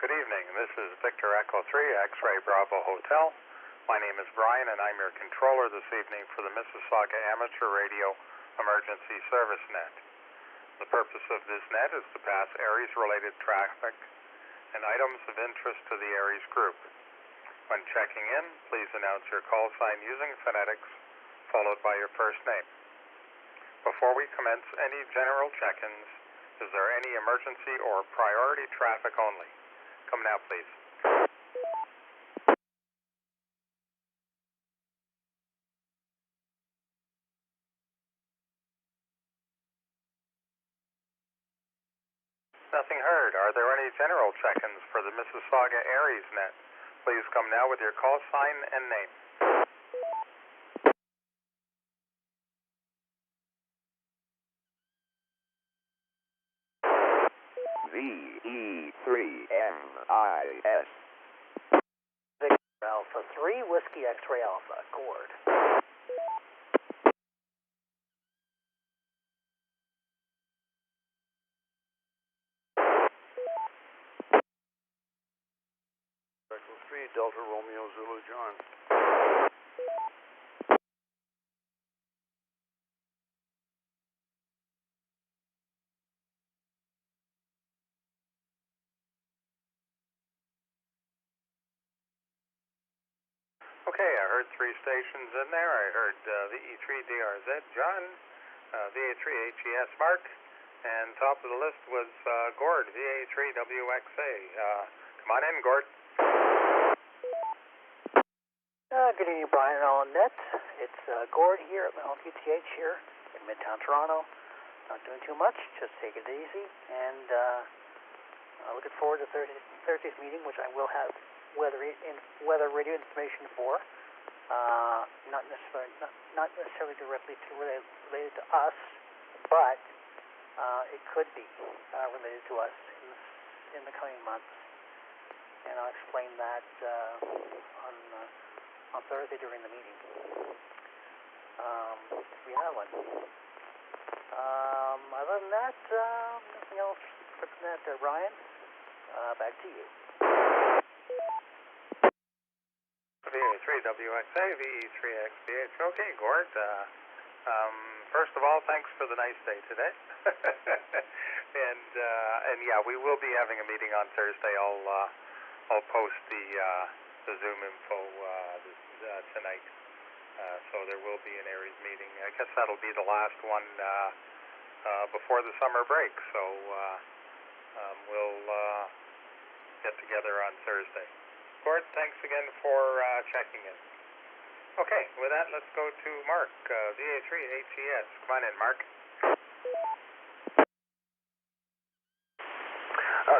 Good evening. This is Victor Echo 3, X-Ray Bravo Hotel. My name is Brian, and I'm your controller this evening for the Mississauga Amateur Radio Emergency Service Net. The purpose of this net is to pass ARES-related traffic and items of interest to the ARES group. When checking in, please announce your call sign using phonetics, followed by your first name. Before we commence any general check-ins, is there any emergency or priority traffic only? Come now, please. Nothing heard. Are there any general check-ins for the Mississauga ARES net? Please come now with your call sign and name. VE3MIS Alpha 3, Whiskey X-Ray Alpha, Gord. Echo 3, Delta Romeo Zulu John. Okay, I heard 3 stations in there. I heard VE3DRZ, John, VA3HES, Mark, and top of the list was Gord, VA3WXA. Come on in, Gord. Good evening, Brian and all on net. It's Gord here at LTTH here in Midtown Toronto. Not doing too much, just taking it easy, and looking forward to Thursday's meeting, which I will have weather radio information for. Not necessarily directly related to us, but it could be related to us in the coming months, and I'll explain that on Thursday during the meeting. If we have one. Other than that, nothing else for that, Ryan. Back to you. VA3WXA, VE3XBH. Okay, Gord. First of all, thanks for the nice day today. and yeah, we will be having a meeting on Thursday. I'll post the Zoom info tonight. So there will be an ARES meeting. I guess that'll be the last one before the summer break. So we'll get together on Thursday. Gord, thanks again for checking in. Okay, with that, let's go to Mark, VA3HES. Come on in, Mark.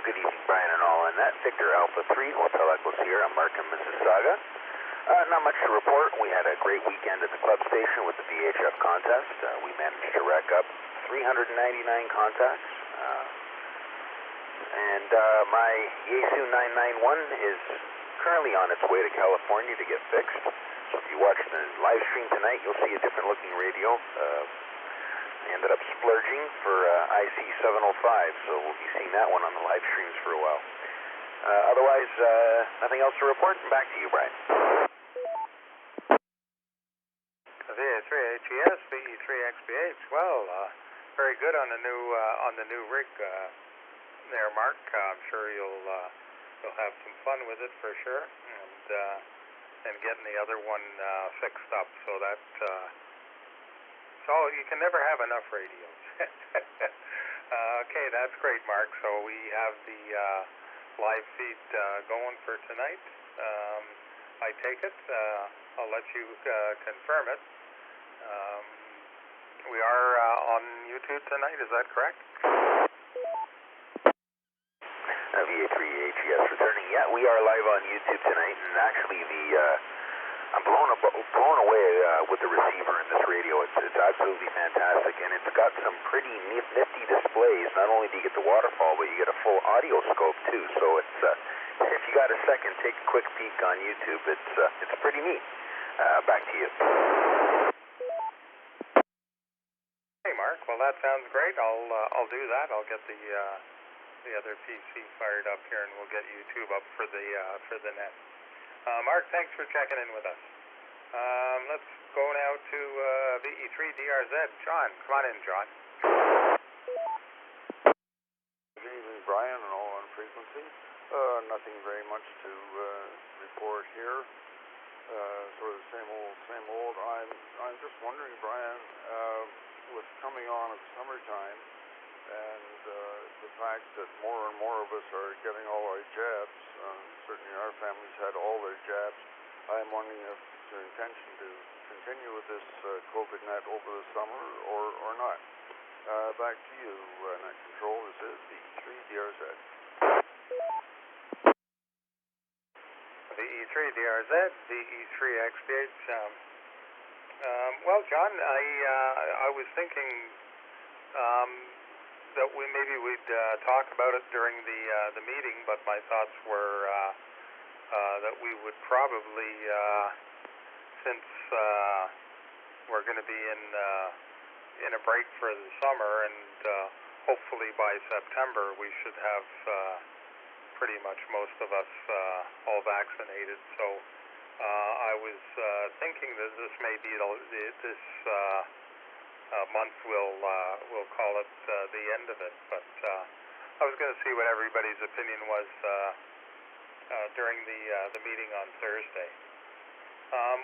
Good evening, Brian and all on that. Victor Alpha 3, Hotel Echo Sierra, Mark in Mississauga. Not much to report. We had a great weekend at the club station with the VHF contest. We managed to rack up 399 contacts. And my Yaesu 991 is currently on its way to California to get fixed. So if you watch the live stream tonight, you'll see a different looking radio. I ended up splurging for IC 705, so we'll be seeing that one on the live streams for a while. Otherwise, nothing else to report. Back to you, Brian. VA3HES, VE3XBH. Well, very good on the new rig there, Mark. I'm sure you'll have some fun with it for sure, and getting the other one fixed up. So that so you can never have enough radios. Okay, that's great, Mark. So we have the live feed going for tonight. I take it. I'll let you confirm it. We are on YouTube tonight. Is that correct? VA3HES returning. Yeah, we are live on YouTube tonight, and actually I'm blown away with the receiver in this radio. It's absolutely fantastic, and it's got some pretty nifty displays. Not only do you get the waterfall, but you get a full audio scope too. So it's if you got a second, take a quick peek on YouTube. It's pretty neat. Back to you. Hey, Mark. Well, that sounds great. I'll do that. I'll get the the other PC fired up here, and we'll get YouTube up for the net. Mark, thanks for checking in with us. Let's go now to VE3DRZ. John, come on in, John. Good evening, Brian, and all on frequency. Nothing very much to report here. Sort of same old. I'm just wondering, Brian, with coming on of summertime and the fact that more and more of us are getting all our jabs, certainly our families had all their jabs, I'm wondering if it's your intention to continue with this COVID net over the summer or not. Back to you, Net Control. This is VE3DRZ. VE3DRZ, VE3XBH. Well, John, I was thinking that we'd talk about it during the meeting, but my thoughts were that we would probably, since we're going to be in a break for the summer, and hopefully by September we should have pretty much most of us all vaccinated. So I was thinking that this may be this month we'll call it the end of it. But I was going to see what everybody's opinion was during the meeting on Thursday.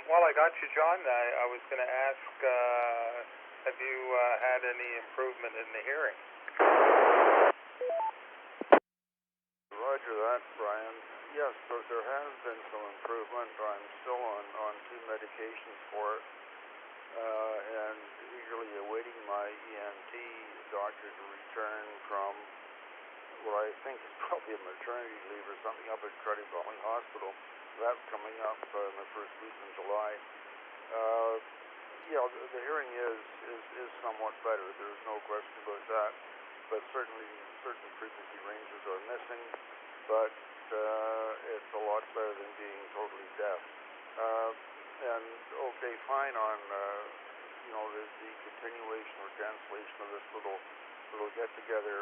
While I got you, John, I was going to ask, have you had any improvement in the hearing? Roger that, Brian. Yes, there has been some improvement. I'm still on 2 medications for it, and eagerly awaiting my ENT doctor to return from what I think is probably a maternity leave or something up at Cardiff Valley Hospital. That's coming up in the first week in July. Yeah, the hearing is somewhat better. There's no question about that. But certainly certain frequency ranges are missing. But it's a lot better than being totally deaf. And okay, fine on the continuation or cancellation of this little get together.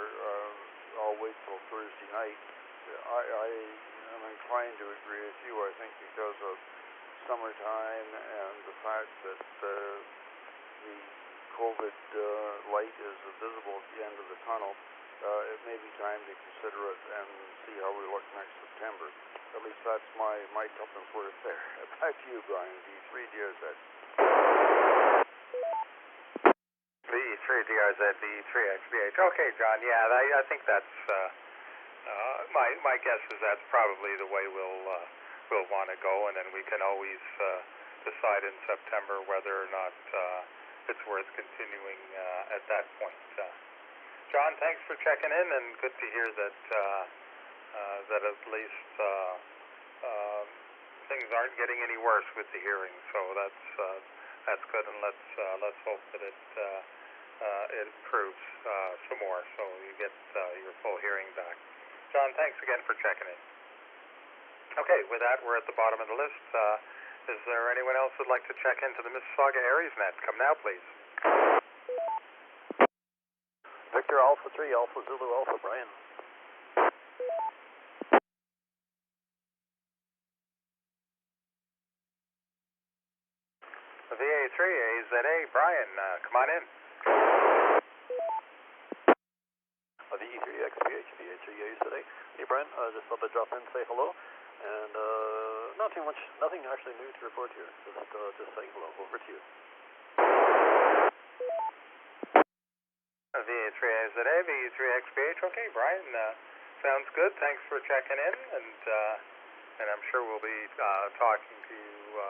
I'll wait till Thursday night. I am inclined to agree with you. I think because of summertime and the fact that the COVID light is visible at the end of the tunnel, it may be time to consider it and see how we look next September. At least that's my tuppence worth there. Back to you, Brian. VE3DRZ. VE3DRZ, VE3XBH. Okay, John. Yeah, I think that's my guess is that's probably the way we'll want to go, and then we can always decide in September whether or not it's worth continuing at that point. John, thanks for checking in, and good to hear that that at least things aren't getting any worse with the hearing. So that's good, and let's hope that it improves some more, so you get your full hearing back. John, thanks again for checking in. Okay, with that, we're at the bottom of the list. Is there anyone else who'd like to check into the Mississauga Aries net? Come now, please. Victor Alpha 3, Alpha Zulu Alpha, Brian. VA3 AZA, Brian, come on in. VE3 XBH, VA3 AZA. Hey, Brian, just thought I'd drop in and say hello. And not too much, nothing actually new to report here. Just saying hello. Over to you. VA3 AZA, VE3 XBH. Okay, Brian, sounds good. Thanks for checking in, and I'm sure we'll be talking to you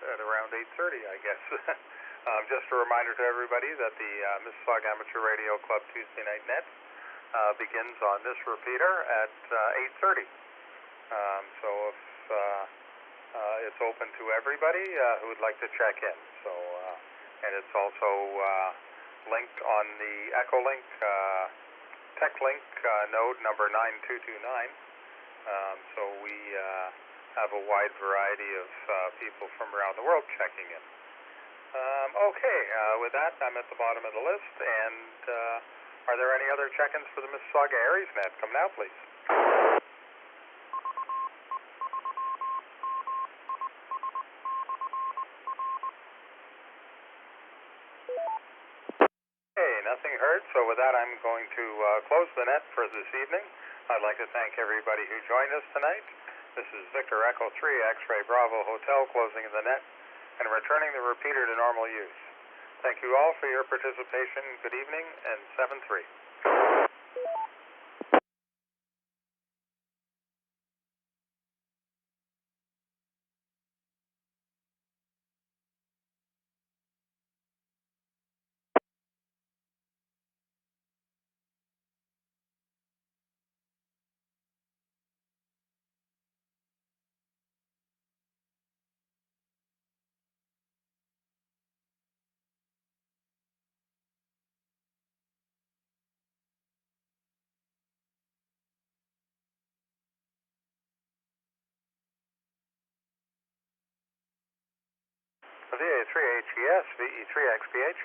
at around 8:30, I guess. Just a reminder to everybody that the Mississauga Amateur Radio Club Tuesday Night Net begins on this repeater at 8:30. So if it's open to everybody who would like to check in. So and it's also linked on the Echolink TechLink node number 9229. So we have a wide variety of people from around the world checking in. Okay, with that, I'm at the bottom of the list, and Are there any other check-ins for the Mississauga Aries net? Come now, please. Hey, nothing heard, so with that I'm going to close the net for this evening. I'd like to thank everybody who joined us tonight. This is Victor Echo 3, X-Ray Bravo Hotel, closing the net and returning the repeater to normal use. Thank you all for your participation. Good evening, and 7-3. VA3HES, VE3XBH.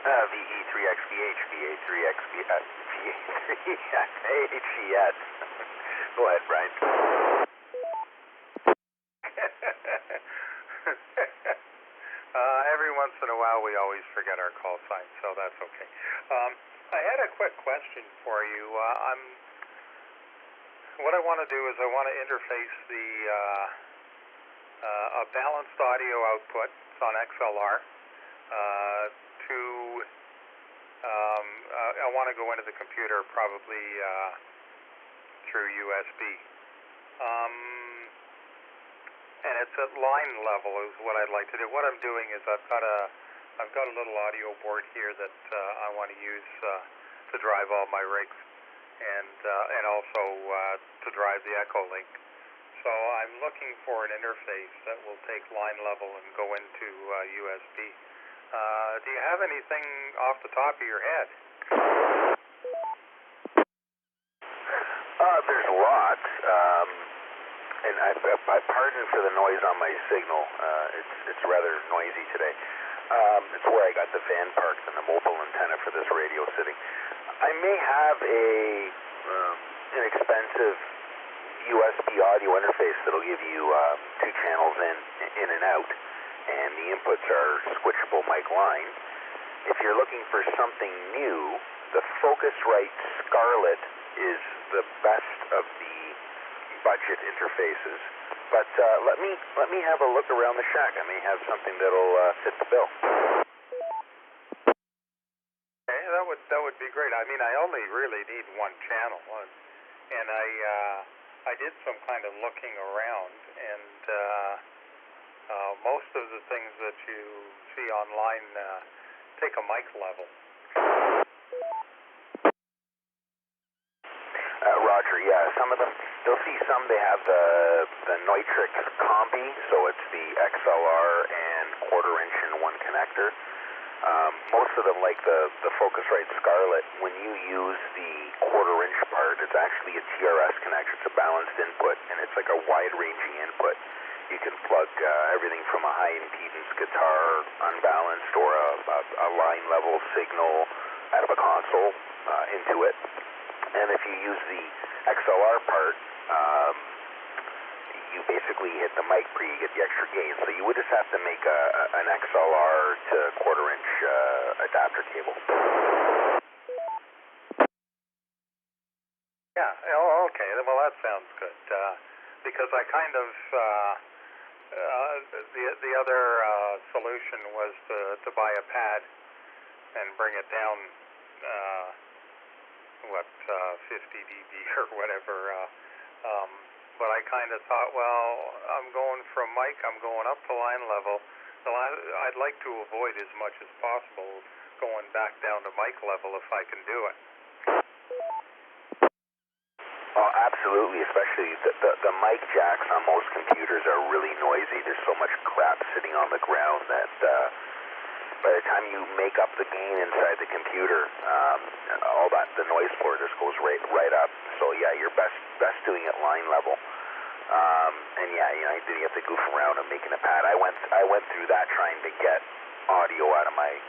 VE3XBH, VA3XBH, VA3HES. Go ahead, Brian. Every once in a while we always forget our call sign, so that's okay. I had a quick question for you. What I want to do is I want to interface a balanced audio output, it's on XLR, to, I want to go into the computer probably through USB. And it's at line level is what I'd like to do. What I'm doing is I've got a little audio board here that I want to use to drive all my rigs, and also to drive the Echo Link. So I'm looking for an interface that will take line level and go into USB. Do you have anything off the top of your head? There's lots. And I pardon for the noise on my signal. It's rather noisy today. It's where I got the van parked and the mobile antenna for this radio sitting. I may have an inexpensive USB audio interface that'll give you 2 channels in and out, and the inputs are switchable mic line. If you're looking for something new, the Focusrite Scarlett is the best of the budget interfaces, but let me have a look around the shack. I may have something that'll fit the bill. Okay, that would be great. I mean, I only really need 1 channel, and I did some kind of looking around, and most of the things that you see online take a mic level. Roger, yeah, some of them, you'll see some, they have the Neutrik Combi, so it's the XLR and 1/4 inch in 1 connector. Most of them, like the Focusrite Scarlett, when you use the 1/4 inch part, it's actually a TRS connector. It's a balanced input, and it's like a wide-ranging input. You can plug everything from a high-impedance guitar, unbalanced, or a line-level signal out of a console into it. And if you use the XLR part, you basically hit the mic pre, you get the extra gain. So you would just have to make an XLR to 1/4 inch adapter cable. Yeah, oh, okay, well that sounds good, because I kind of, the other solution was to buy a pad and bring it down, 50 dB or whatever, but I kind of thought, well, I'm going from mic, I'm going up to line level, so I'd like to avoid as much as possible going back down to mic level if I can do it. Oh, absolutely, especially the mic jacks on most computers are really noisy. There's so much crap sitting on the ground that by the time you make up the gain inside the computer, all that, the noise floor just goes right up. So yeah, you're best doing it line level. And yeah, you have to goof around and making a pad. I went through that trying to get audio out of my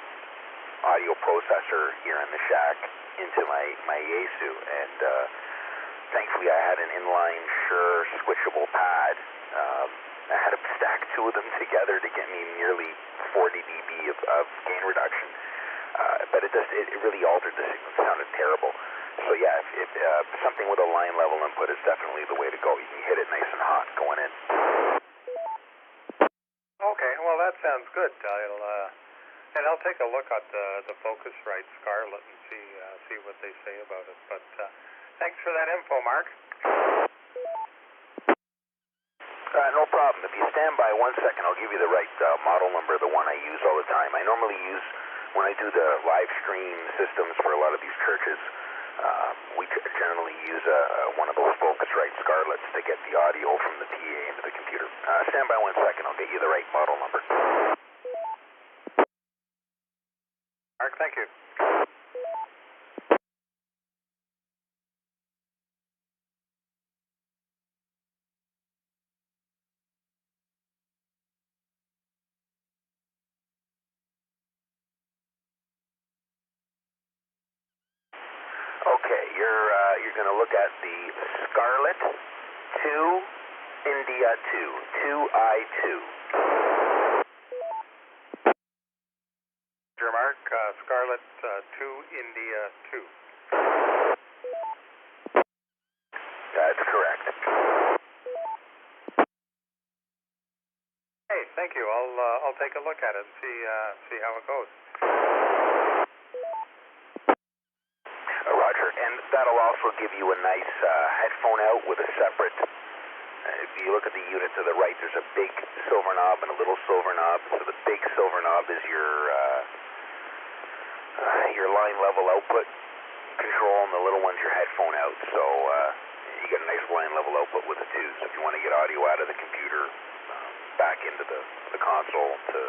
audio processor here in the shack into my Yaesu, and thankfully I had an inline Shure switchable pad. I had to stack two of them together to get me nearly 40 dB of gain reduction, but it really altered the signal. It sounded terrible. So yeah, if something with a line level input is definitely the way to go. You can hit it nice and hot going in. Okay, well that sounds good. I'll take a look at the Focusrite Scarlett and see what they say about it. But thanks for that info, Mark. No problem. If you stand by 1 second, I'll give you the right model number, the one I use all the time. I normally use, when I do the live stream systems for a lot of these churches, we generally use one of those Focusrite Scarletts to get the audio from the PA into the computer. Stand by 1 second. I'll get you the right model number. Mark, thank you. Okay, you're going to look at the Scarlett 2 India 2, 2I2. Mark, Scarlett 2 India 2. That's correct. Hey, thank you. I'll take a look at it and see how it goes. Roger, and that'll also give you a nice headphone out with a separate. If you look at the unit to the right, there's a big silver knob and a little silver knob. So the big silver knob is your line level output control, and the little one's your headphone out. So you get a nice line level output with the two. So if you want to get audio out of the computer back into the console to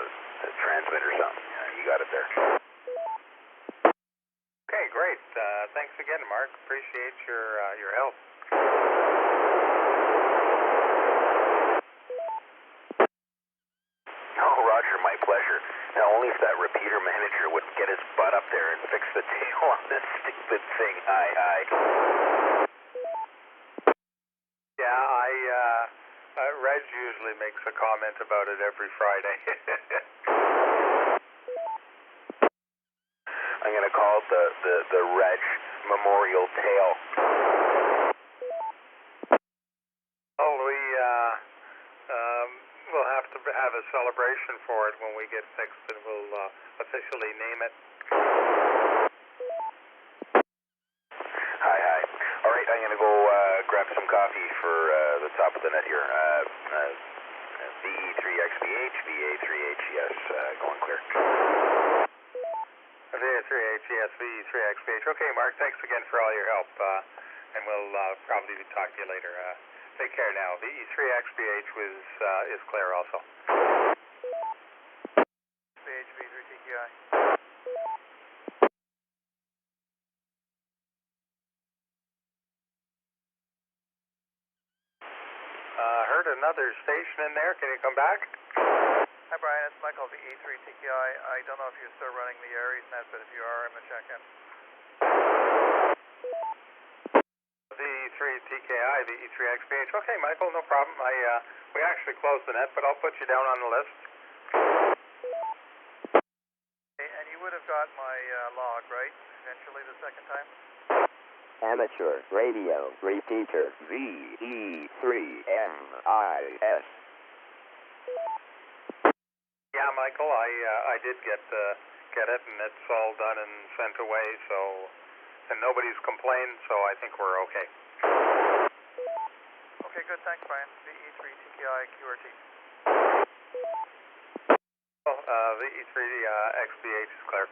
transmit or something, you got it there. Okay, great. Thanks again, Mark. Appreciate your help. Oh, Roger, my pleasure. Now, only if that repeater manager would get his butt up there and fix the tail on this stupid thing. Aye. Yeah, Reg usually makes a comment about it every Friday. I'm going to call it the Reg Memorial Tail. Well, we'll have to have a celebration for it when we get fixed, and we'll officially name it. Hi. All right, I'm going to go grab some coffee for the top of the net here. VE3XBH, VA3HES, going clear. VA3HES, VE3XBH. Okay, Mark, thanks again for all your help, and we'll probably talk to you later. Take care now. VE3XBH is clear also. VH-V3TQI. Heard another station in there. Can you come back? Hi, Brian. It's Michael, VE3TQI. I don't know if you're still running the Aries net, but if you are, I'm going to check in. VE3TKI, VE3XBH. Okay, Michael, no problem. We actually closed the net, but I'll put you down on the list. Hey, and you would have got my log, right? Eventually the second time? Amateur radio repeater VE3MIS. Yeah, Michael, I did get it, and it's all done and sent away. And nobody's complained, so I think we're okay. Okay, good. Thanks, Brian. VE3TKI QRT. Well, VE3XBH is clear.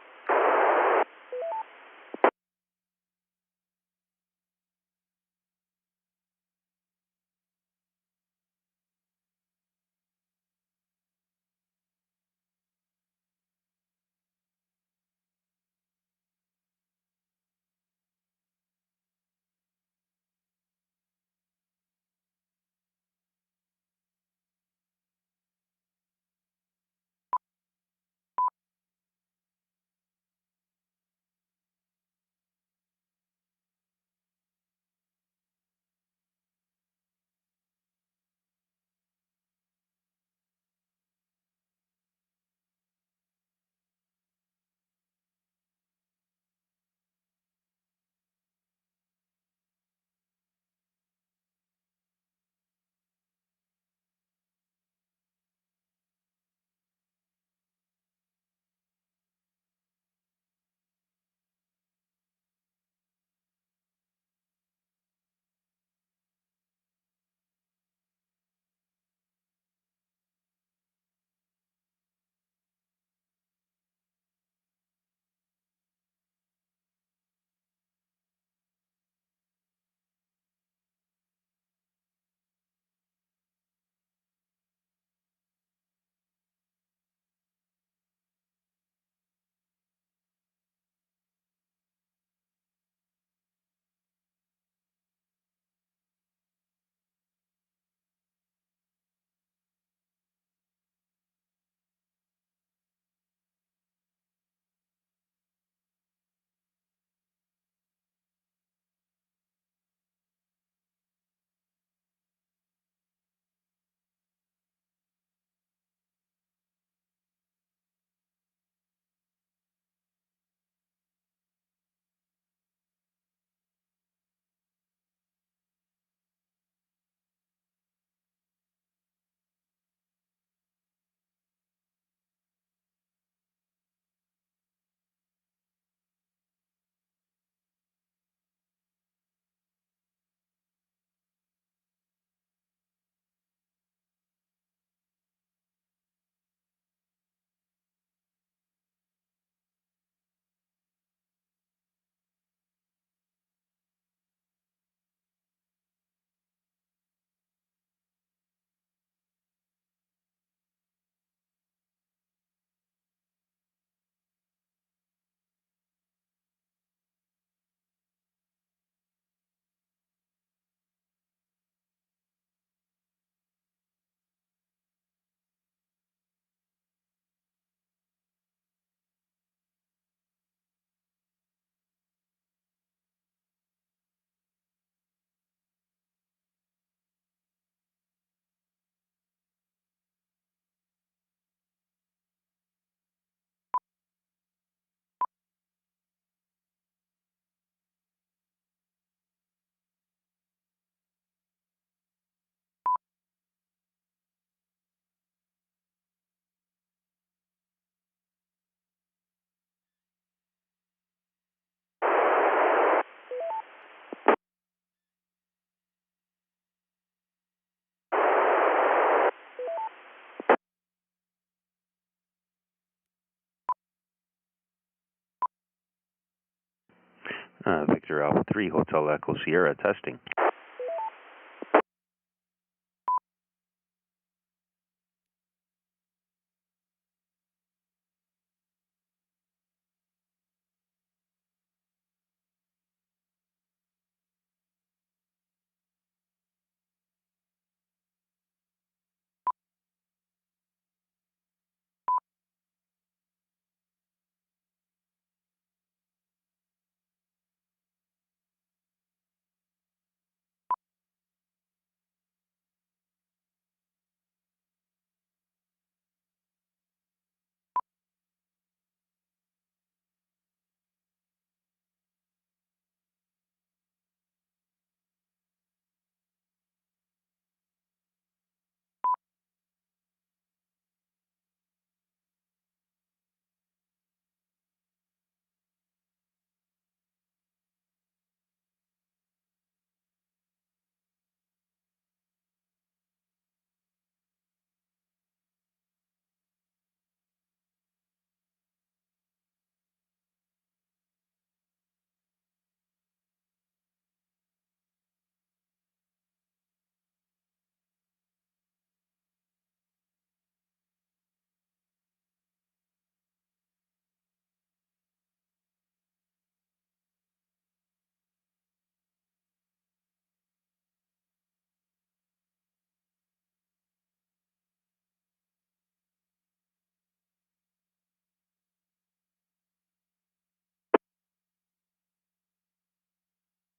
Victor Alpha 3, Hotel Echo Sierra, testing.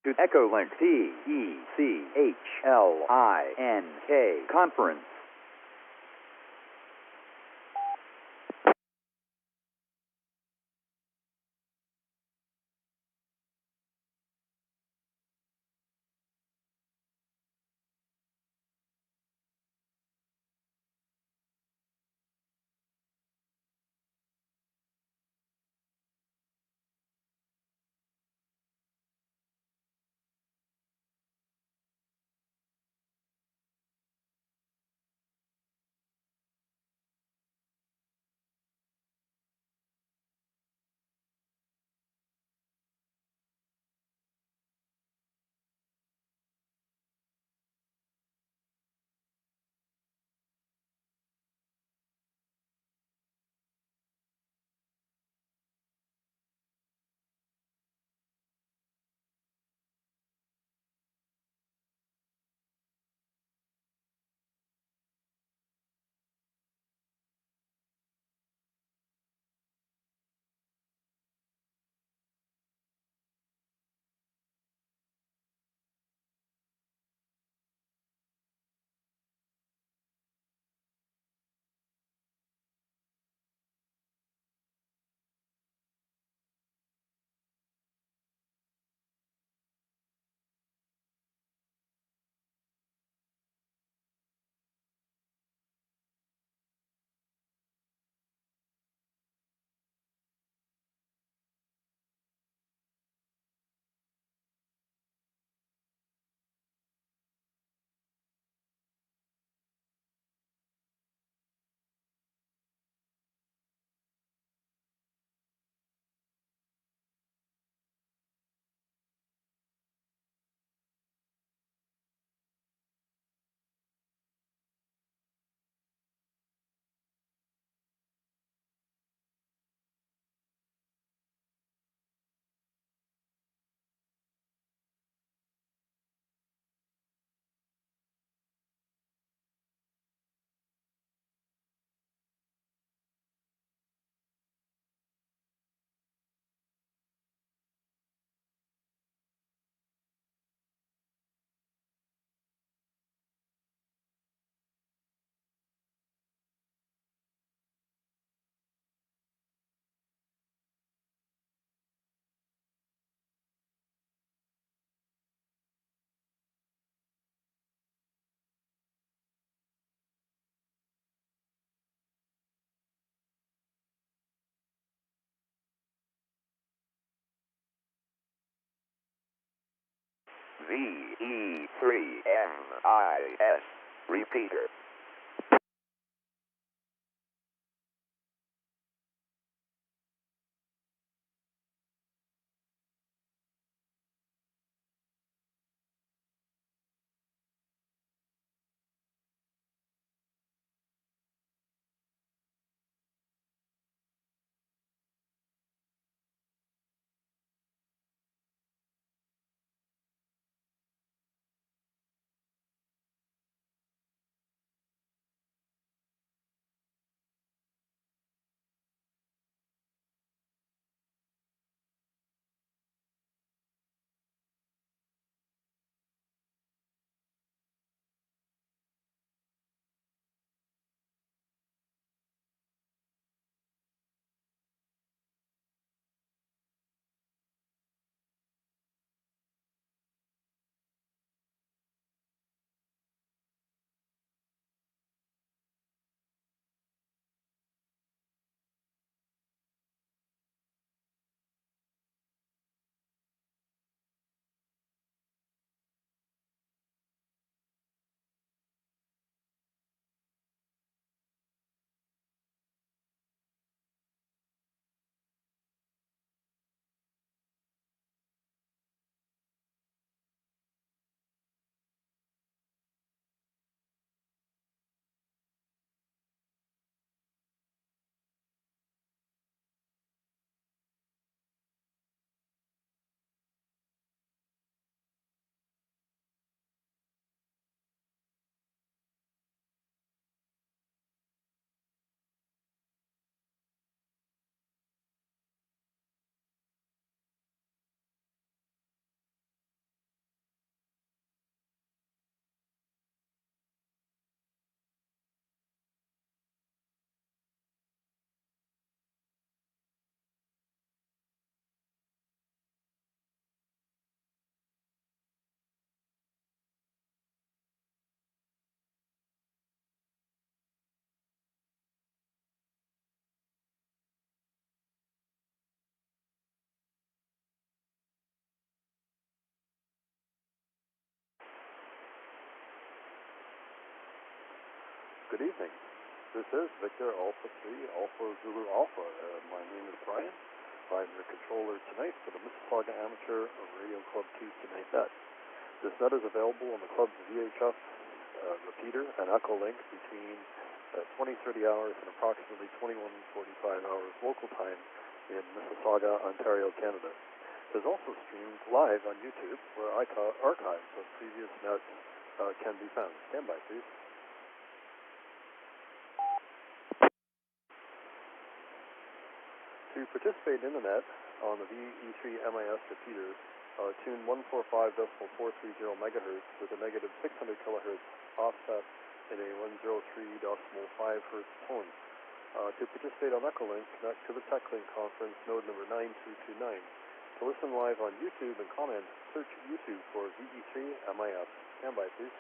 To Echolink TECHLINK conference. VE3MIS repeater. Good evening. This is Victor Alpha 3 Alpha Zulu Alpha. My name is Brian. I'm your controller tonight for the Mississauga Amateur Radio Club Tuesday Night Net. This net is available on the club's VHF repeater and echo link between 20:30 hours and approximately 21:45 hours local time in Mississauga, Ontario, Canada. It is also streamed live on YouTube, where archives of previous nets can be found. Stand by, please. To participate in the net on the VE3MIS repeater, tune 145.430 megahertz with a negative 600 kilohertz offset in a 103.5 hertz tone. To participate on Echolink, connect to the TechLink conference node number 9229. To listen live on YouTube and comment, search YouTube for VE3MIS. Stand by, please.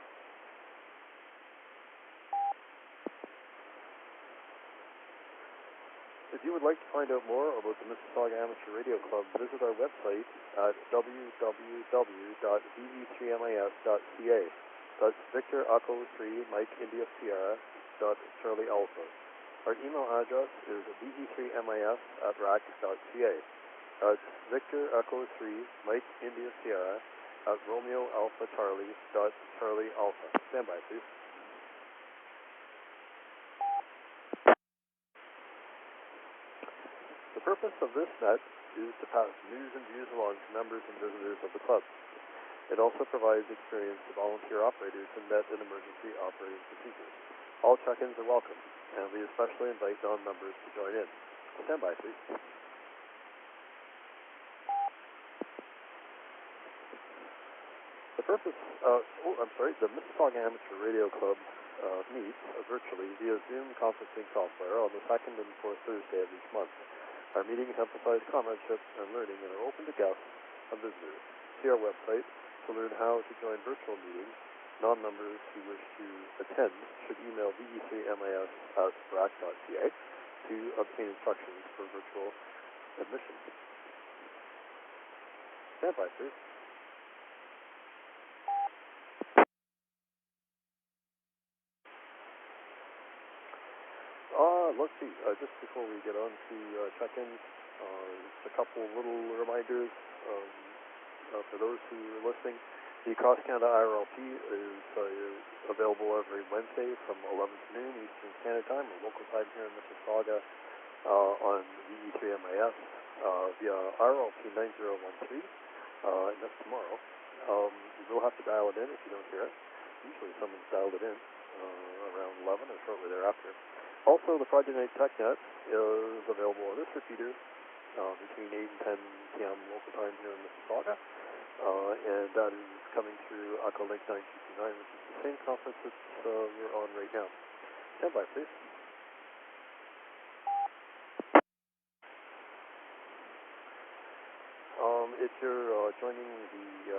If you would like to find out more about the Mississauga Amateur Radio Club, visit our website at www.ve3mis.ca. That's Victor Echo 3 Mike India Sierra Charlie Alpha. Our email address is ve3mis@rac.ca. That's Victor Echo 3 Mike India Sierra @Romeo Alpha Charlie Charlie Alpha. Stand by, please. The purpose of this net is to pass news and views along to members and visitors of the club. It also provides experience to volunteer operators in net and emergency operating procedures. All check-ins are welcome, and we especially invite non-members to join in. Stand by, please. The Mississauga Amateur Radio Club meets virtually via Zoom conferencing software on the second and fourth Thursday of each month. Our meetings emphasize comradeship and learning and are open to guests and visitors. See our website to learn how to join virtual meetings. Non-members who wish to attend should email ve3mis@rac.ca to obtain instructions for virtual admission. Stand by, please. Let's see, just before we get on to check-ins, just a couple little reminders for those who are listening. The Cross Canada IRLP is available every Wednesday from 11 to noon Eastern Standard Time, or local time here in Mississauga, on VE3MIS via IRLP 9013, and that's tomorrow. You will have to dial it in if you don't hear it. Usually someone's dialed it in around 11 or shortly thereafter. Also, the Friday Night Tech Net is available on this repeater between 8 and 10 p.m. local time here in Mississauga, and that is coming through Echolink 9229, which is the same conference that we're on right now. Stand by, please. If you're joining the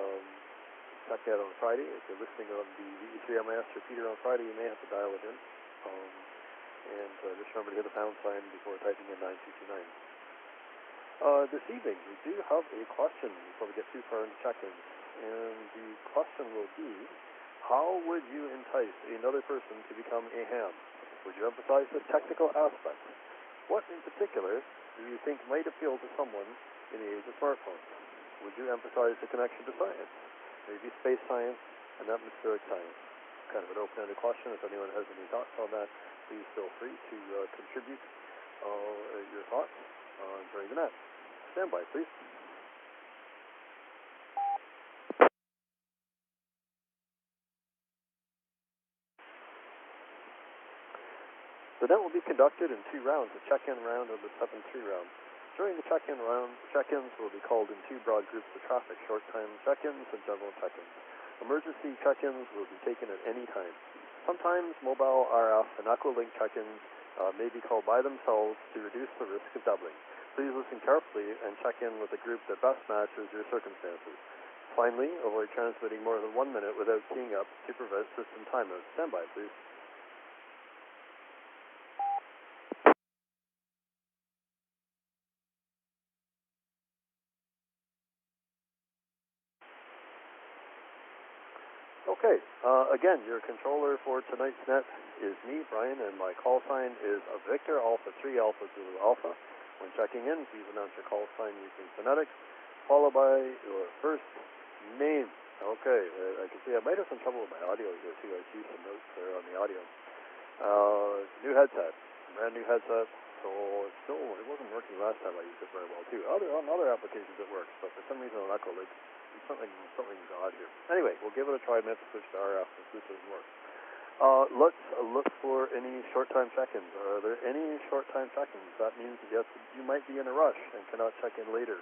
Tech Net on Friday, if you're listening on the VE3MIS repeater on Friday, you may have to dial it in. And just remember to hit the pound sign before typing in 9229. This evening, we do have a question before we get too far into check-ins. And the question will be, how would you entice another person to become a ham? Would you emphasize the technical aspect? What in particular do you think might appeal to someone in the age of smartphones? Would you emphasize the connection to science? Maybe space science and atmospheric science? Kind of an open-ended question. If anyone has any thoughts on that, please feel free to contribute your thoughts during the net. Stand by, please. The net will be conducted in 2 rounds, a check-in round and the 7-3 round. During the check-in round, check-ins will be called in 2 broad groups of traffic, short-time check-ins and general check-ins. Emergency check-ins will be taken at any time. Sometimes mobile RF and Echolink check-ins may be called by themselves to reduce the risk of doubling. Please listen carefully and check in with a group that best matches your circumstances. Finally, avoid transmitting more than 1 minute without keying up to prevent system timeouts. Stand by, please. Okay, again, your controller for tonight's net is me, Brian, and my call sign is Victor Alpha 3 Alpha Zulu Alpha. When checking in, please announce your call sign using phonetics, followed by your first name. Okay, I can see I might have some trouble with my audio here too. I see some notes there on the audio. New headset, brand new headset. So it wasn't working last time I used it very well too. On other applications it works, but for some reason on Echolink, something's odd here. Anyway, we'll give it a try. I meant to switch to RF since this doesn't work. Let's look for any short time check-ins. Are there any short time check-ins? That means that yes, you might be in a rush and cannot check in later.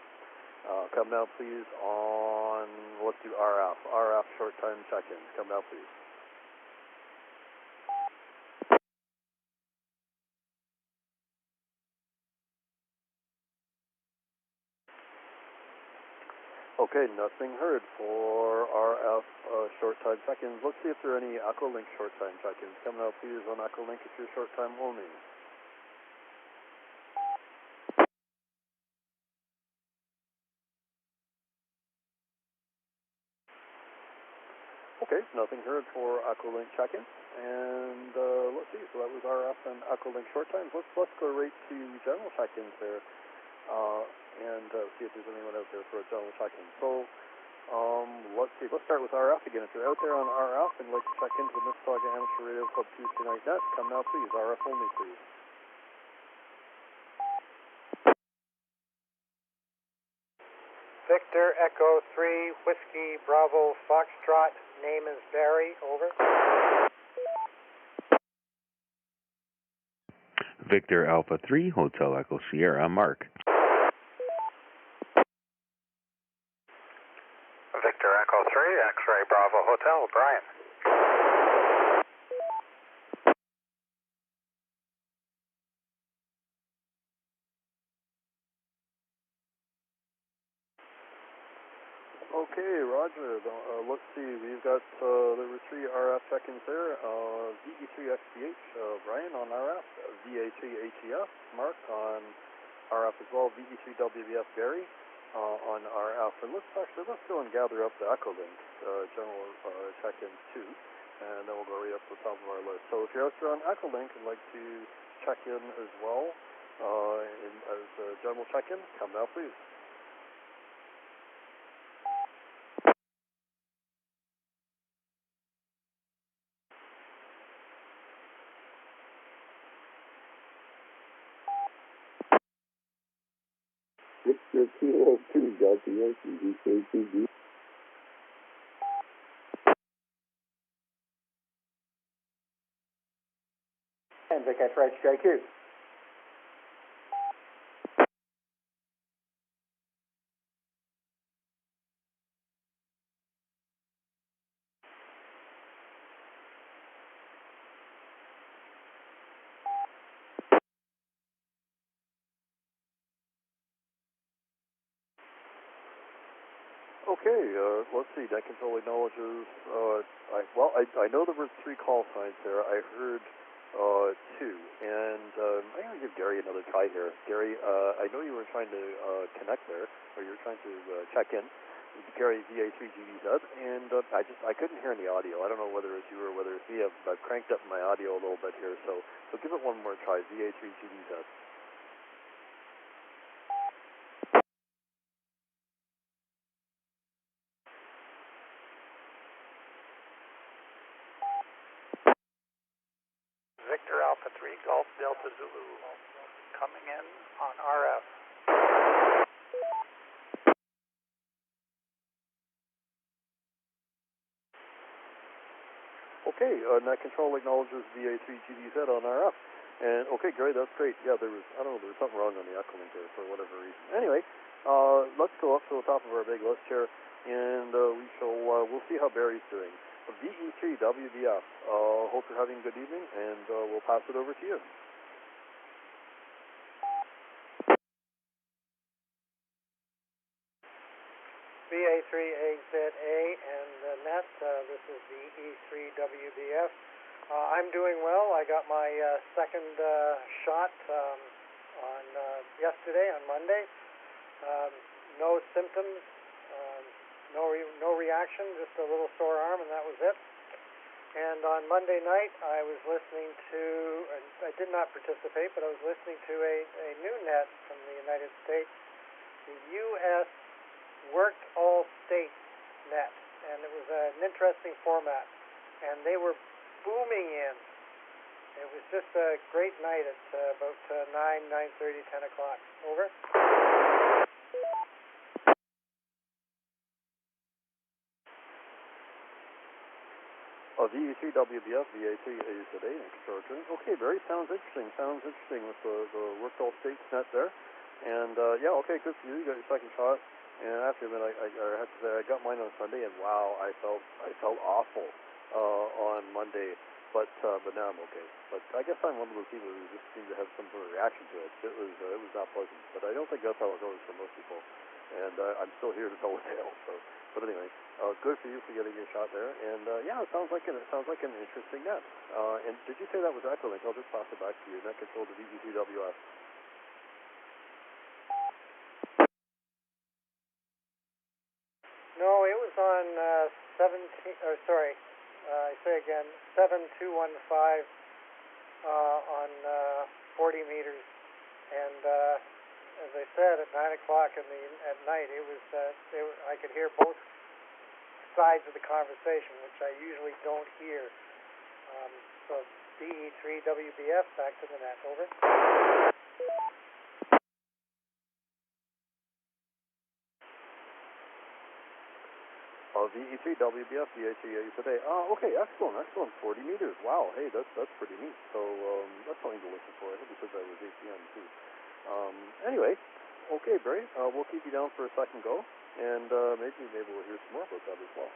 Come now, please, on, let's do RF. RF short time check-ins. Come now, please. Okay, nothing heard for RF short time check-ins. Let's see if there are any Echolink short time check-ins. Come now, please, on Echolink if you're short time only. Okay, nothing heard for Echolink check-in. And let's see, so that was RF and Echolink short times. Let's go right to general check-ins there and see if there's anyone out there for a general check-in. So let's see, let's start with RF again. If you're out there on RF and like to check into the Mississauga Amateur Radio Club Tuesday night net, come now please, RF only please. Victor Echo 3 Whiskey Bravo Foxtrot. Name is Barry. Over. Victor Alpha 3 Hotel Echo Sierra, Mark. Victor Echo 3 X-Ray Bravo Hotel, Brian. Okay, Roger. Let's see. We've got there were 3 RF check-ins there. VE3XBH, Brian on RF. VA3HEF, Mark on RF as well. VE3WBF, Barry on RF. And let's go and gather up the Echolink general check-ins too, and then we'll go right up to the top of our list. So if you're out there on Echolink and like to check in as well as a general check-in, come now please. Victor 202, Delta Yankee, VK2B. And Vic French JQ. Okay, let's see. Net control acknowledges. I know there were 3 call signs there. I heard 2, and I'm going to give Gary another try here. Gary, I know you were trying to connect there, or you were trying to check in. Gary, VA3GVZ, and I couldn't hear any audio. I don't know whether it's you or whether it's me. I've cranked up my audio a little bit here, so give it one more try. VA3GVZ. Victor Alpha 3 Golf Delta Zulu. Coming in on RF. Okay, net control acknowledges VA3GVZ on RF. And okay, Gary, that's great. Yeah, there was something wrong on the Echolink there for whatever reason. Anyway, let's go up to the top of our big list here, and we'll see how Barry's doing. VE3WBF, hope you're having a good evening, and we'll pass it over to you. VA3AZA and net, this is VE3WBF. I'm doing well. I got my second shot on yesterday, on Monday. No symptoms, no reaction, just a little sore arm, and that was it. And on Monday night, I was listening to, I did not participate, but I was listening to a new net from the United States, the U.S. Worked All States net, and it was an interesting format, and they were booming in. It was just a great night at about 9:30, 10 o'clock. Over. VE3WBF, VA3 is today, next short-term. Okay, Barry, sounds interesting with the Worked All States net there. And, yeah, okay, good for you. You got your second shot. And after that, I have to say, I got mine on Sunday, and wow, I felt awful on Monday. But now I'm okay. But I guess I'm one of those people who just seem to have some sort of reaction to it. It was not pleasant. But I don't think that's how it goes for most people. And I'm still here to tell the tale. So, but anyway, good for you for getting your shot there. And yeah, it sounds like an interesting net. And did you say that was Echolink? I'll just pass it back to you. Net control to VE3WF. No, it was on 7215 on 40 meters, and as I said, at 9 o'clock at night, I could hear both sides of the conversation, which I usually don't hear. So VE3WBF, back to the net. Over. VE3WBF, VHA today. Okay, excellent. 40 meters. Wow, hey, that's pretty neat. So that's something to listen for. I think you said that was 8 p.m. too. Anyway, okay, Barry, we'll keep you down for a second go, and maybe we'll hear some more about that as well.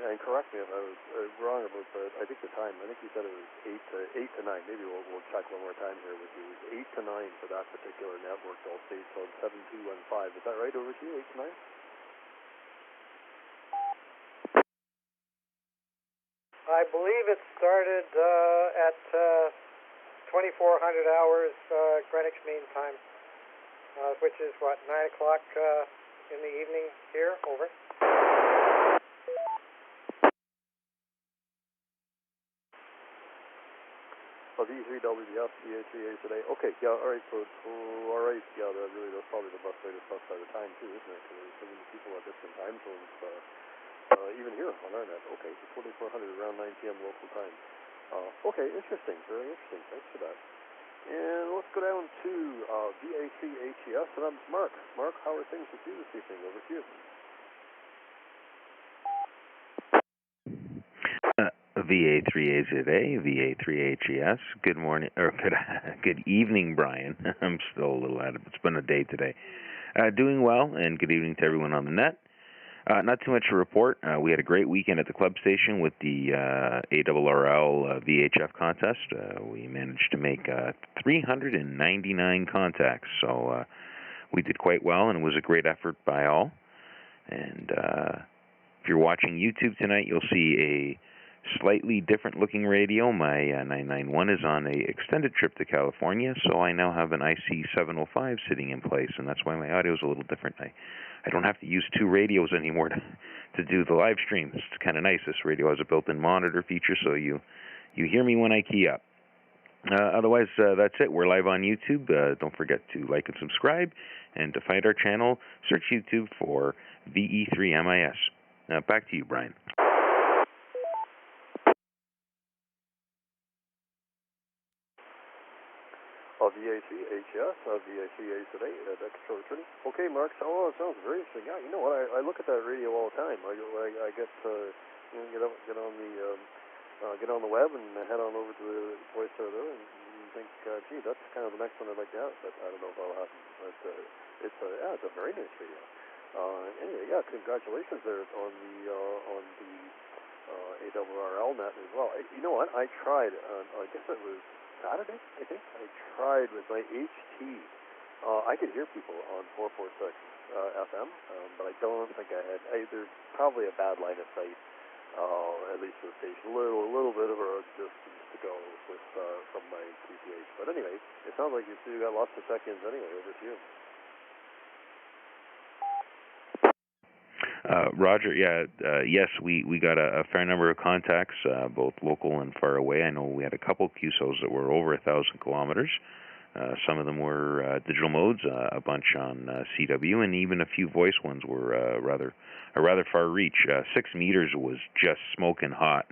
And correct me if I was wrong about I think the time. I think you said it was 8 to 9. Maybe we'll check one more time here with you. It was 8 to 9 for that particular network, all states on 7215. Is that right over to you, 8 to 9? I believe it started at 2400 hours Greenwich Mean Time, which is what, 9 o'clock in the evening here. Over. VE3WBF, VA3A today. Okay, yeah, all right, so all right, yeah, that's probably the best way to specify the time too, isn't it? Because there's so many people at different time zones, even here on our net. Okay, so 2400 around 9 p.m. local time. Okay, interesting, very interesting. Thanks for that. And let's go down to VA3HES, and I'm Mark. Mark, how are things with you this evening? Over to you. VA3A today, VA3HES. Good morning, or good evening, Brian. I'm still a little out of it. It's been a day today. Doing well, and good evening to everyone on the net. Not too much to report. We had a great weekend at the club station with the ARRL VHF contest. We managed to make 399 contacts, so we did quite well, and it was a great effort by all. And if you're watching YouTube tonight, you'll see a slightly different looking radio. My 991 is on a extended trip to California, so I now have an IC705 sitting in place, and that's why my audio is a little different. I don't have to use two radios anymore to do the live stream. It's kind of nice. This radio has a built-in monitor feature, so you hear me when I key up. Otherwise, that's it. We're live on YouTube. Don't forget to like and subscribe, and to find our channel, search YouTube for VE3MIS. Back to you, Brian. VA3HES, VA3A today, that's short turning. Okay, Mark, so it sounds very interesting. Yeah, you know what, I look at that radio all the time. I get get on the web and head on over to the voice server and think, gee, that's kind of the next one I'd like to have, but I don't know if that'll happen. But it's a very nice radio. Anyway, yeah, congratulations there on the ARRL net as well. You know what, I tried, I guess it was Saturday, I think. I tried with my HT. I could hear people on 446 FM, but I don't think I had. There's probably a bad line of sight, at least for the station. A little bit of a distance to go with from my QTH. But anyway, it sounds like you still got lots of check-ins anyway. Over to you. Roger, yes, we got a fair number of contacts, both local and far away. I know we had a couple QSOs that were over 1,000 kilometers. Some of them were digital modes, a bunch on CW, and even a few voice ones were rather far reach. 6 meters was just smoking hot.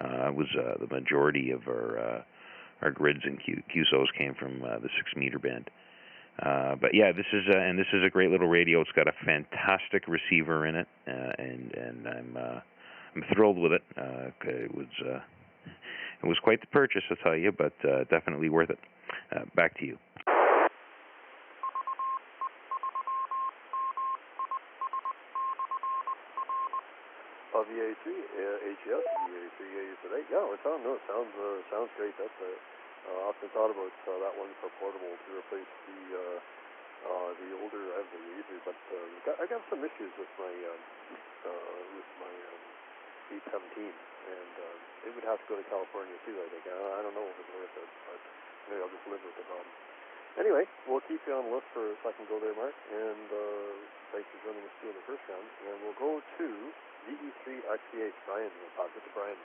It was the majority of our grids and QSOs came from the 6 meter band. But yeah, this is a great little radio. It's got a fantastic receiver in it, and I'm thrilled with it. It was quite the purchase, I'll tell you, but definitely worth it. Back to you. VA3 HF, VA3 today. Yeah, it sounds great. That's I often thought about that one for portable to replace the older. I have the Razor, but I got some issues with my 817, and it would have to go to California too. I think I don't know if it's worth it, but maybe I'll just live with the problem. Anyway, we'll keep you on the list for a second. Go there, Mark, and thanks for joining us too in the first round. And we'll go to VE3XVH. Brian, we'll talk with Brian.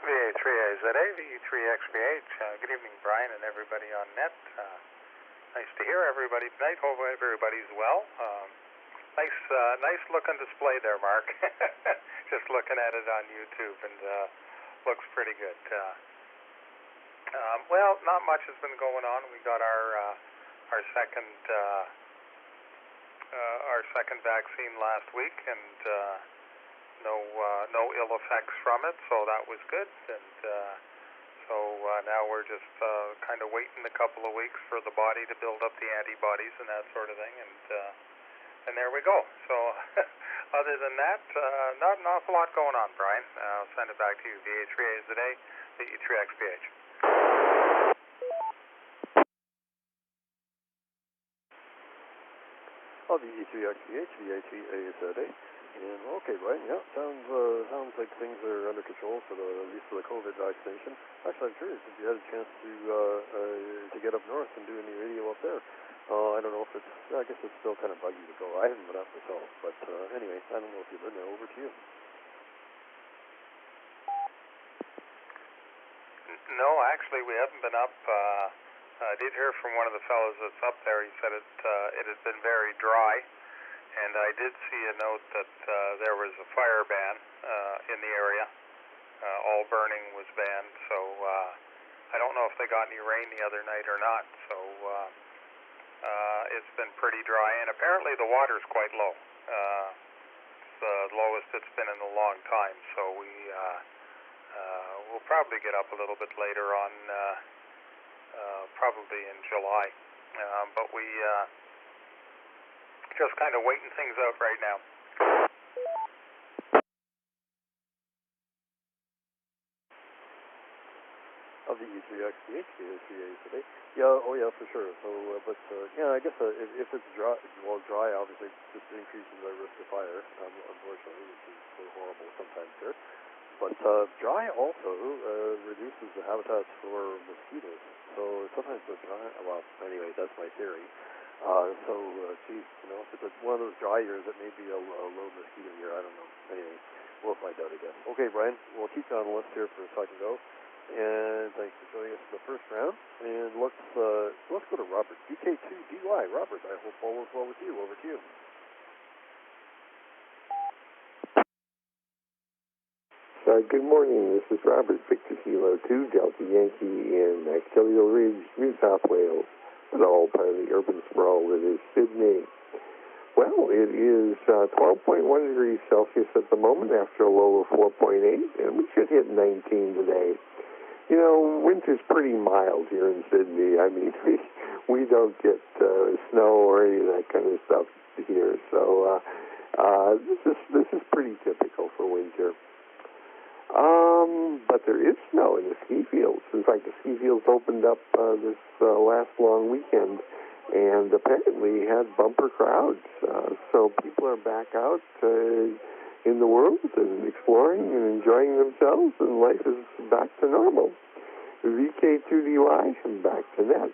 VA3AZA, VE3XVH. Good evening, Brian, and everybody on net. Nice to hear everybody tonight. Hope everybody's well. Nice looking display there, Mark. Just looking at it on YouTube, and looks pretty good. Well, not much has been going on. We got our second vaccine last week, and no ill effects from it, so that was good. And so now we're just kind of waiting a couple of weeks for the body to build up the antibodies and that sort of thing, and there we go. So other than that, not an awful lot going on, Brian. I'll send it back to you. VA3A today, VE3XPH. VE3XPH, VA3A today. And okay, Brian. Yeah, sounds like things are under control for at least for the COVID vaccination. Actually, I'm curious if you had a chance to get up north and do any radio up there. I don't know if I guess it's still kind of buggy to go. I haven't been up myself, but anyway, I don't know if you've been there. Over to you. No, actually, we haven't been up. I did hear from one of the fellows that's up there. He said it had been very dry, and I did see a note that there was a fire ban in the area. All burning was banned, so I don't know if they got any rain the other night or not. So it's been pretty dry, and apparently the water's quite low. It's the lowest it's been in a long time, so we'll probably get up a little bit later on, probably in July. But we just kind of waiting things out right now. Of the E3XPH, VA3A today. Yeah, oh yeah, for sure. So, but yeah, I guess if it's dry, obviously just increases the risk of fire, unfortunately, which is so horrible sometimes here. But dry also reduces the habitats for mosquitoes. So sometimes the dry, well, anyway, that's my theory. Geez, if it's one of those dry years, it may be a low mosquito year. I don't know. Anyway, we'll find out again. Okay, Brian, we'll keep you on the list here for a second, though. And thanks for joining us in the first round. And let's go to Robert. DK2DY. Robert, I hope all is well with you. Over to you. Good morning. This is Robert, Victor Kilo 2, Delta Yankee in Kelly Ridge, New South Wales, and all part of the urban sprawl that is Sydney. Well, it is 12.1 degrees Celsius at the moment after a low of 4.8, and we should hit 19 today. Winter's pretty mild here in Sydney. I mean, we don't get snow or any of that kind of stuff here, so this is pretty typical for winter. But there is snow in the ski fields. In fact, the ski fields opened up this last long weekend, and apparently had bumper crowds. So people are back out in the world and exploring and enjoying themselves, and life is back to normal. VK2DY, and back to net.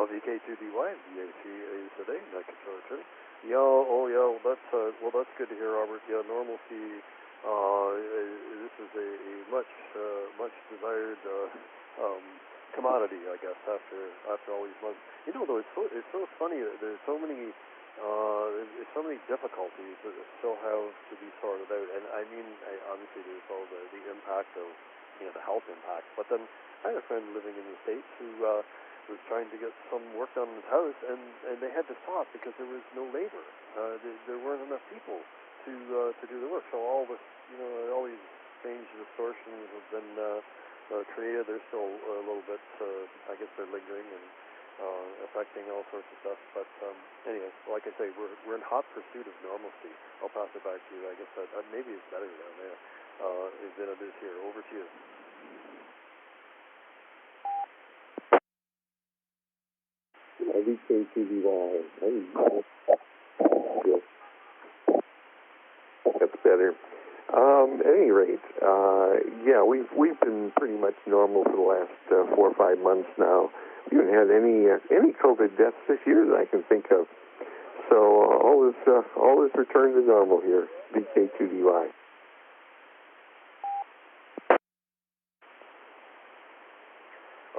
VK2DY, VA3 today, Net Controller Training. Yeah, well, that's good to hear, Robert. Yeah, normalcy. This is a much desired commodity, I guess, after all these months. You know, though, it's so funny that there's so many difficulties that still have to be sorted out. And I mean, obviously there's all the impact of, the health impact. But then I had a friend living in the States who was trying to get some work done in his house, and they had to stop because there was no labor. There weren't enough people to do the work. So all this, all these strange distortions have been created. They're still a little bit, I guess they're lingering and affecting all sorts of stuff. But anyway, like I say, we're in hot pursuit of normalcy. I'll pass it back to you. I guess that maybe it's better down there than it is here. Over to you. That's better. At any rate, yeah, we've been pretty much normal for the last 4 or 5 months now. We haven't had any COVID deaths this year that I can think of. So all is returned to normal here. VK2DY.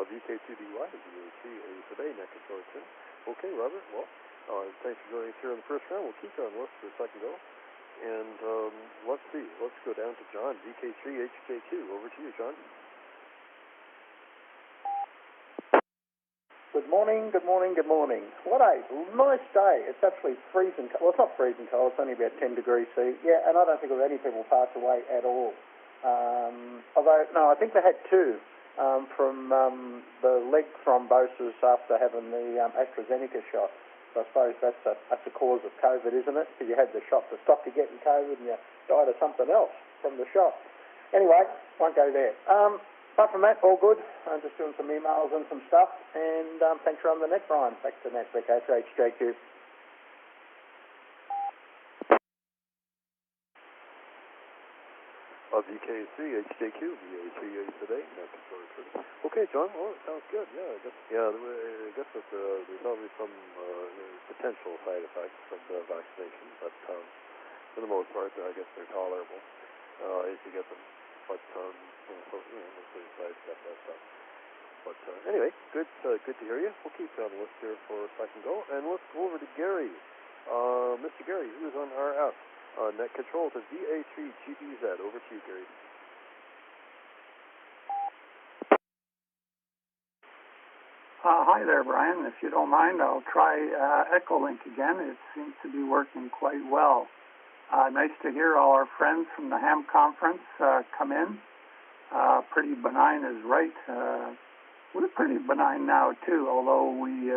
VK2DY, VA3 today, Net Controller Training. Okay, Robert. Well, thanks for joining us here in the first round. We'll keep you on the list for a second go. And let's see. Let's go down to John, VK3HJQ. Over to you, John. Good morning, good morning, good morning. What a nice day. It's actually freezing cold. Well, it's not freezing cold. It's only about 10 degrees C. Yeah, and I don't think of any people pass away at all. Although, no, I think they had 2 from the leg thrombosis after having the AstraZeneca shot. So I suppose that's a cause of COVID, isn't it? Because you had the shot to stop you getting COVID and you died of something else from the shot. Anyway, won't go there. Apart from that, all good. I'm just doing some emails and some stuff. And thanks for on the net, Brian. Back to net, VK3HJQ. VK3HJQ, VA3 today, Net Controller Training. Okay, John. Well, it sounds good. Yeah, I guess that there's always some potential side effects from the vaccination, but for the most part, I guess they're tolerable if you get them. But mostly side stuff, that stuff. But anyway, good to hear you. We'll keep you on the list here for a second go, and let's go over to Gary. Mr. Gary, who's on RF. Net Control to VA3GBZ. Over to you, Gary. Hi there, Brian. If you don't mind, I'll try Echolink again. It seems to be working quite well. Nice to hear all our friends from the HAM conference come in. Pretty benign is right. We're pretty benign now, too, although we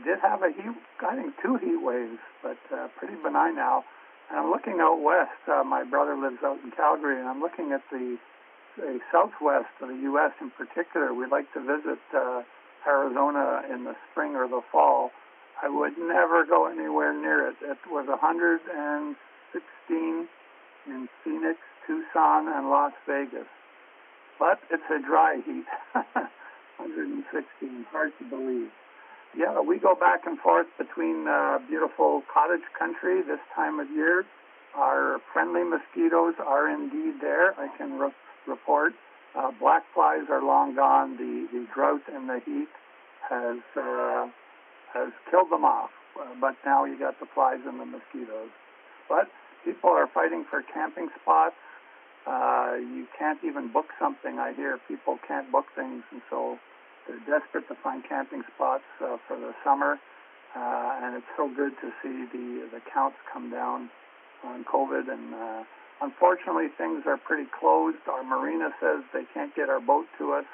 did have I think 2 heat waves, but pretty benign now. And I'm looking out west. My brother lives out in Calgary, and I'm looking at the southwest of the U.S. in particular. We'd like to visit Arizona in the spring or the fall. I would never go anywhere near it. It was 116 in Phoenix, Tucson, and Las Vegas. But it's a dry heat. 116, hard to believe. Yeah, we go back and forth between beautiful cottage country this time of year. Our friendly mosquitoes are indeed there, I can report. Black flies are long gone. The drought and the heat has killed them off. But now you got the flies and the mosquitoes. But people are fighting for camping spots. You can't even book something. I hear people can't book things, and so they're desperate to find camping spots for the summer. And it's so good to see the counts come down on COVID. And unfortunately, things are pretty closed. Our marina says they can't get our boat to us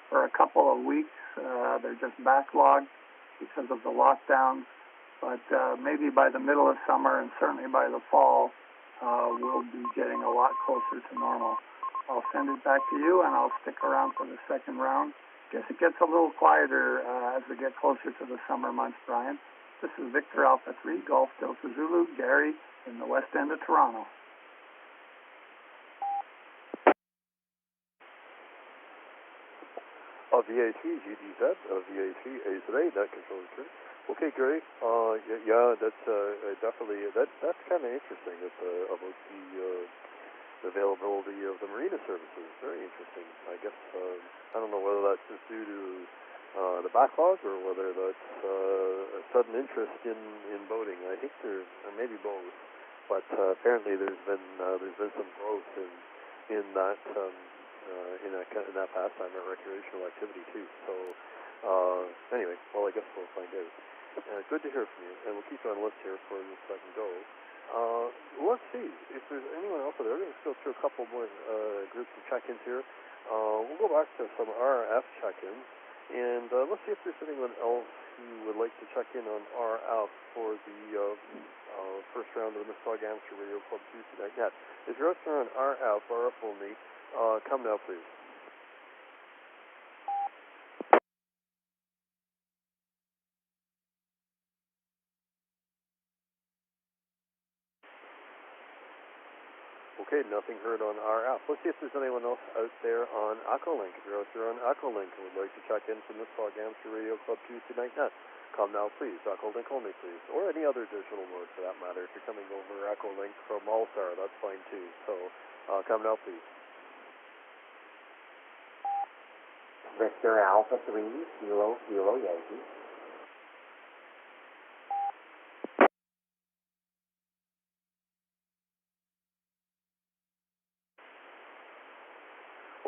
for a couple of weeks. They're just backlogged because of the lockdowns. But maybe by the middle of summer and certainly by the fall, we'll be getting a lot closer to normal. I'll send it back to you, and I'll stick around for the second round. Guess it gets a little quieter as we get closer to the summer months, Brian. This is Victor Alpha 3, Golf Delta Zulu, Gary, in the west end of Toronto. VA3 GDZ, VA3AZA, net control return. Okay, Gary. Yeah, that's definitely that's kind of interesting. About the availability of the marina services. Very interesting. I guess I don't know whether that's just due to the backlog or whether that's a sudden interest in boating. I think there maybe both, but apparently there's been some growth in that in that pastime or recreational activity too. So anyway, well, I guess we'll find out. Good to hear from you, and we'll keep you on the list here for the second go. Let's see if there's anyone else out there. We're going to go through a couple more groups of check-ins here. We'll go back to some RF check-ins, and let's see if there's anyone else who would like to check in on RF for the first round of the Mississauga Amateur Radio Club Tuesday night net. If you're out there on RF only, come now, please. Okay, nothing heard on RF. Let's see if there's anyone else out there on Echolink. If you're out there on Echolink and would like to check in from the Mississauga Amateur Radio Club Tuesday night net, come now, please. Echolink only, please. Or any other digital mode for that matter. If you're coming over Echolink from All-Star, that's fine too. So, come now, please. Victor Alpha 3, Kilo Yankee.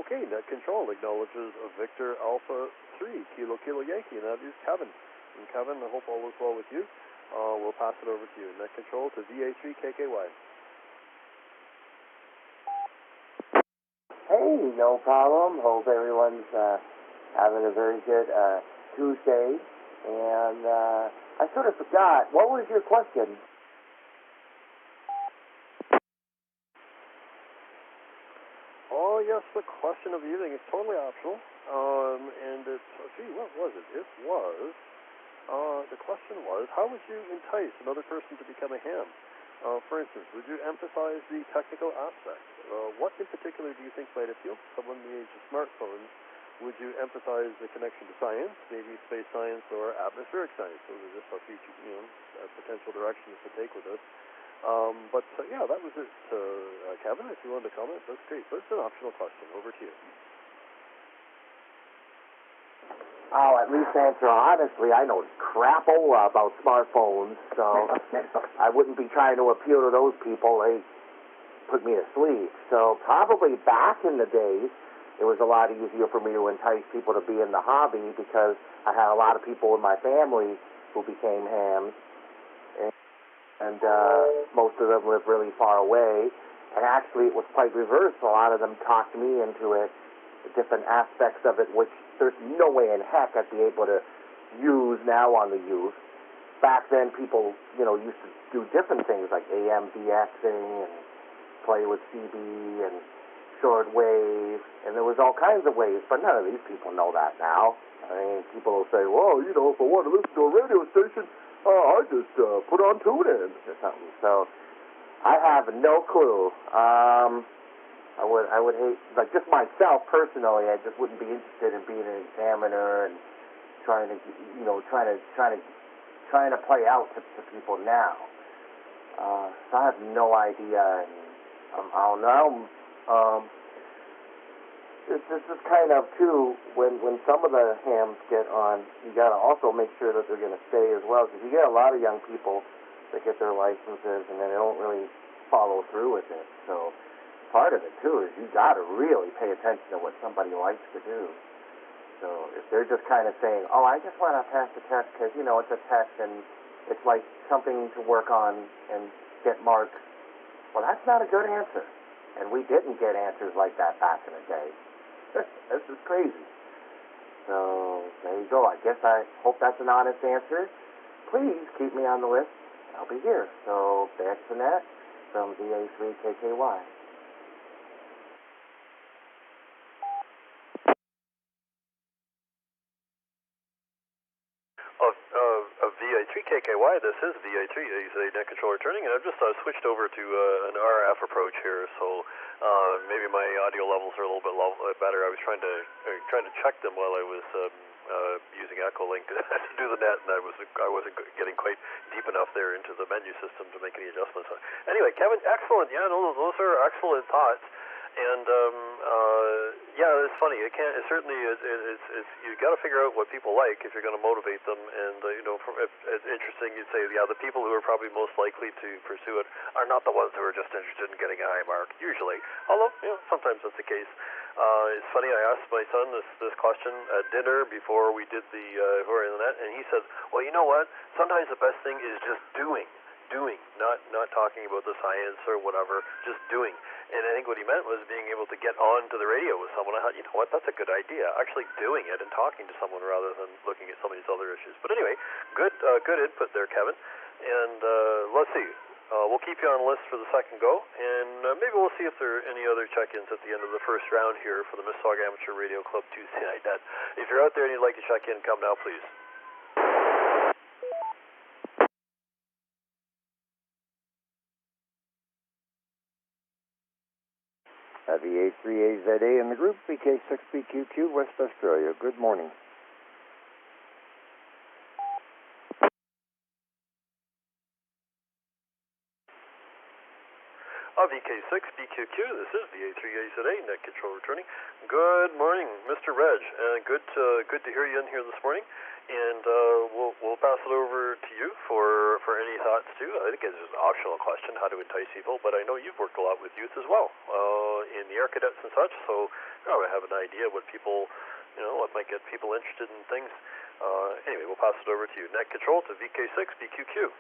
Okay, net control acknowledges Victor Alpha 3, Kilo Yankee, and that is Kevin. And Kevin, I hope all is well with you. We'll pass it over to you. Net control to VA3KKY. Hey, no problem. Hope everyone's having a very good Tuesday. And I sort of forgot. What was your question? Oh, yes, the question of the evening is totally optional. And it's, what was it? It was, the question was, how would you entice another person to become a ham? For instance, would you emphasize the technical aspect? What in particular do you think might appeal to someone in the age of smartphones? Would you emphasize the connection to science, maybe space science or atmospheric science? Those are just a few, potential directions to take with this. Yeah, that was it, Kevin. If you wanted to comment, that's great. So it's an optional question. Over to you. I'll at least answer honestly. I know crapola about smartphones, so I wouldn't be trying to appeal to those people. They put me to sleep. So probably back in the days, it was a lot easier for me to entice people to be in the hobby because I had a lot of people in my family who became hams. And most of them live really far away. And actually, it was quite reversed. A lot of them talked me into it, different aspects of it, which there's no way in heck I'd be able to use now on the youth. Back then, people, used to do different things like AM DXing and play with CB and shortwave, and there was all kinds of ways, but none of these people know that now. I mean, people will say, well, if I want to listen to a radio station, I just put on TuneIn or something. So I have no clue. I would hate, like, just myself personally, I just wouldn't be interested in being an examiner and trying to play out to people now. So I have no idea. And I don't know. This is kind of, too, when some of the hams get on, you got to also make sure that they're going to stay as well, because you get a lot of young people that get their licenses and then they don't really follow through with it. So part of it, too, is you got to really pay attention to what somebody likes to do. So if they're just kind of saying, oh, I just want to pass the test because, it's a test and it's like something to work on and get marks, well, that's not a good answer. And we didn't get answers like that back in the day. This is crazy. So there you go. I guess I hope that's an honest answer. Please keep me on the list. I'll be here. So that's the net from VA3KKY. A VA VE3KKY, this is VE3 net control returning, and I've just switched over to an RF approach here, so maybe my audio levels are a little bit better. I was trying to check them while I was using Echolink to do the net, and I wasn't getting quite deep enough there into the menu system to make any adjustments. Anyway, Kevin, excellent. Yeah, no, those are excellent thoughts. And yeah, it's funny. It's you got to figure out what people like if you're going to motivate them. And it's interesting. You'd say, yeah, the people who are probably most likely to pursue it are not the ones who are just interested in getting a high mark. Usually, although sometimes that's the case. It's funny. I asked my son this question at dinner before we did the net, and he said, "Well, you know what? Sometimes the best thing is just doing, not talking about the science or whatever, just doing." And I think what he meant was being able to get on to the radio with someone. I thought, you know what, that's a good idea. Actually doing it and talking to someone rather than looking at some of these other issues. But anyway, good input there, Kevin. And let's see. We'll keep you on the list for the second go, and maybe we'll see if there are any other check-ins at the end of the first round here for the Mississauga Amateur Radio Club Tuesday Night Net. If you're out there and you'd like to check in, come now, please. VE3AZA in the group, VK6BQQ, West Australia. Good morning. VK6BQQ, this is VE3AZA, net control returning. Good morning, Mr. Reg. Good to hear you in here this morning. And we'll pass it over to you for any thoughts too. I think it's an optional question, how to entice people, but I know you've worked a lot with youth as well in the Air Cadets and such, so I have an idea what people, what might get people interested in things. Anyway, we'll pass it over to you. Net control to VK6BQQ.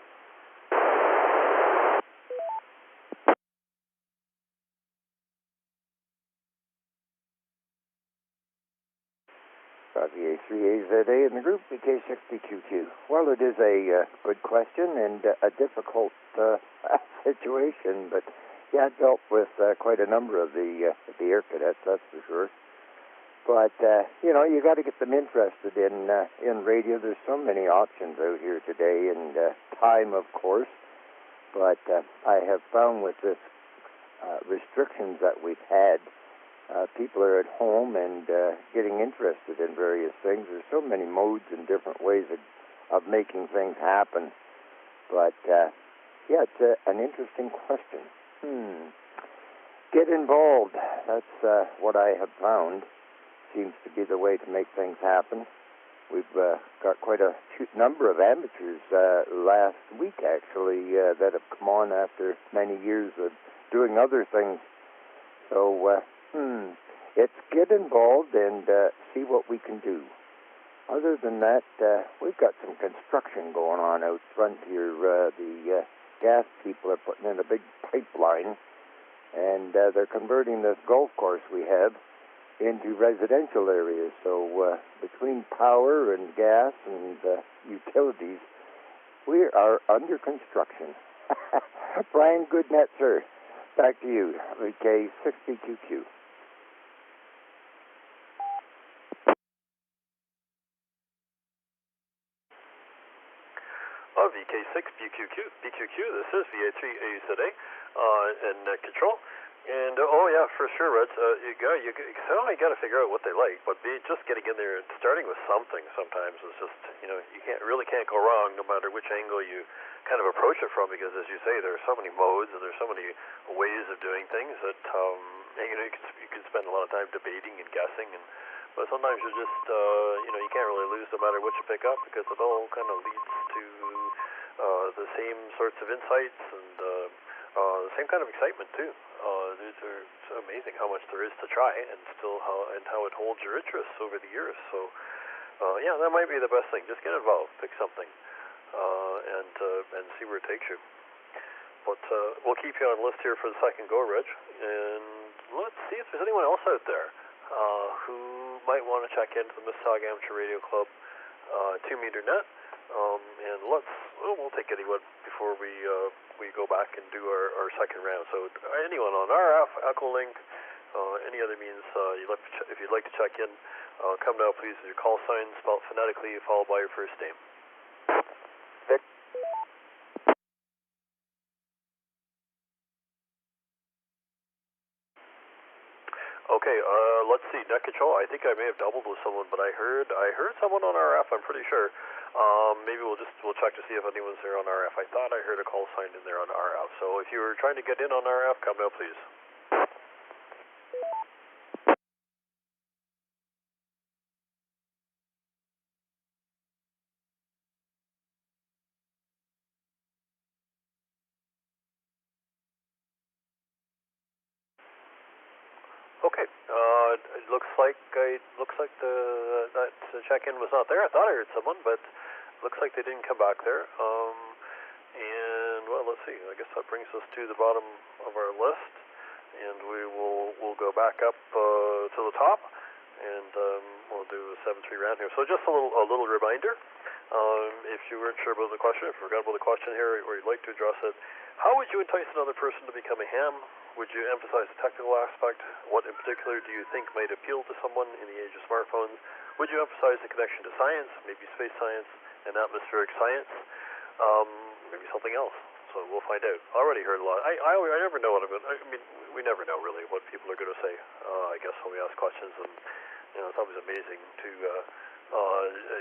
VE3AZA in the group, VK6BQQ. Well, it is a good question and a difficult situation, but yeah, it dealt with quite a number of the Air Cadets, that's for sure. But you got to get them interested in radio. There's so many options out here today, and time, of course. But I have found with this restrictions that we've had, people are at home and getting interested in various things. There's so many modes and different ways of making things happen. But, yeah, it's an interesting question. Get involved. That's what I have found. Seems to be the way to make things happen. We've got quite a number of amateurs last week, actually, that have come on after many years of doing other things. So, it's get involved and see what we can do. Other than that, we've got some construction going on out front here. The gas people are putting in a big pipeline, and they're converting this golf course we have into residential areas. So between power and gas and utilities, we are under construction. Brian Goodnet, sir. Back to you, VK6BQQ. VK6BQQ, this is VE3AZA and net control. And oh yeah, for sure, Reg. You got to figure out what they like, but just getting in there and starting with something sometimes is just you can't go wrong no matter which angle you kind of approach it from, because as you say, there are so many modes and there's so many ways of doing things that you can spend a lot of time debating and guessing, but sometimes you just you can't really lose no matter what you pick up, because it all kind of leads to the same sorts of insights and the same kind of excitement too. It's amazing how much there is to try, and still how it holds your interest over the years. So yeah, that might be the best thing. Just get involved, pick something, and see where it takes you. But we'll keep you on the list here for the second go, Reg, and let's see if there's anyone else out there who might want to check into the Mississauga Amateur Radio Club 2-meter net. And we'll take anyone before we go back and do our second round. So anyone on RF, Echolink, any other means if you'd like to check in, come now please with your call sign spelled phonetically followed by your first name. Vic Okay, let's see. Net control. I think I may have doubled with someone, but I heard someone on RF. I'm pretty sure. Maybe we'll check to see if anyone's there on RF. I thought I heard a call sign in there on RF. So if you were trying to get in on RF, come out, please. Okay. It looks like that check-in was not there. I thought I heard someone, but looks like they didn't come back there. And well, let's see. I guess that brings us to the bottom of our list, and we'll go back up to the top, and we'll do a 7-3 round here. So just a little reminder. If you weren't sure about the question, if you forgot about the question here, or you'd like to address it, how would you entice another person to become a ham? Would you emphasize the technical aspect? What in particular do you think might appeal to someone in the age of smartphones? Would you emphasize the connection to science, maybe space science and atmospheric science? Maybe something else. So we'll find out. I already heard a lot. I never know what I mean, we never know really what people are going to say. I guess when we ask questions, and it's always amazing to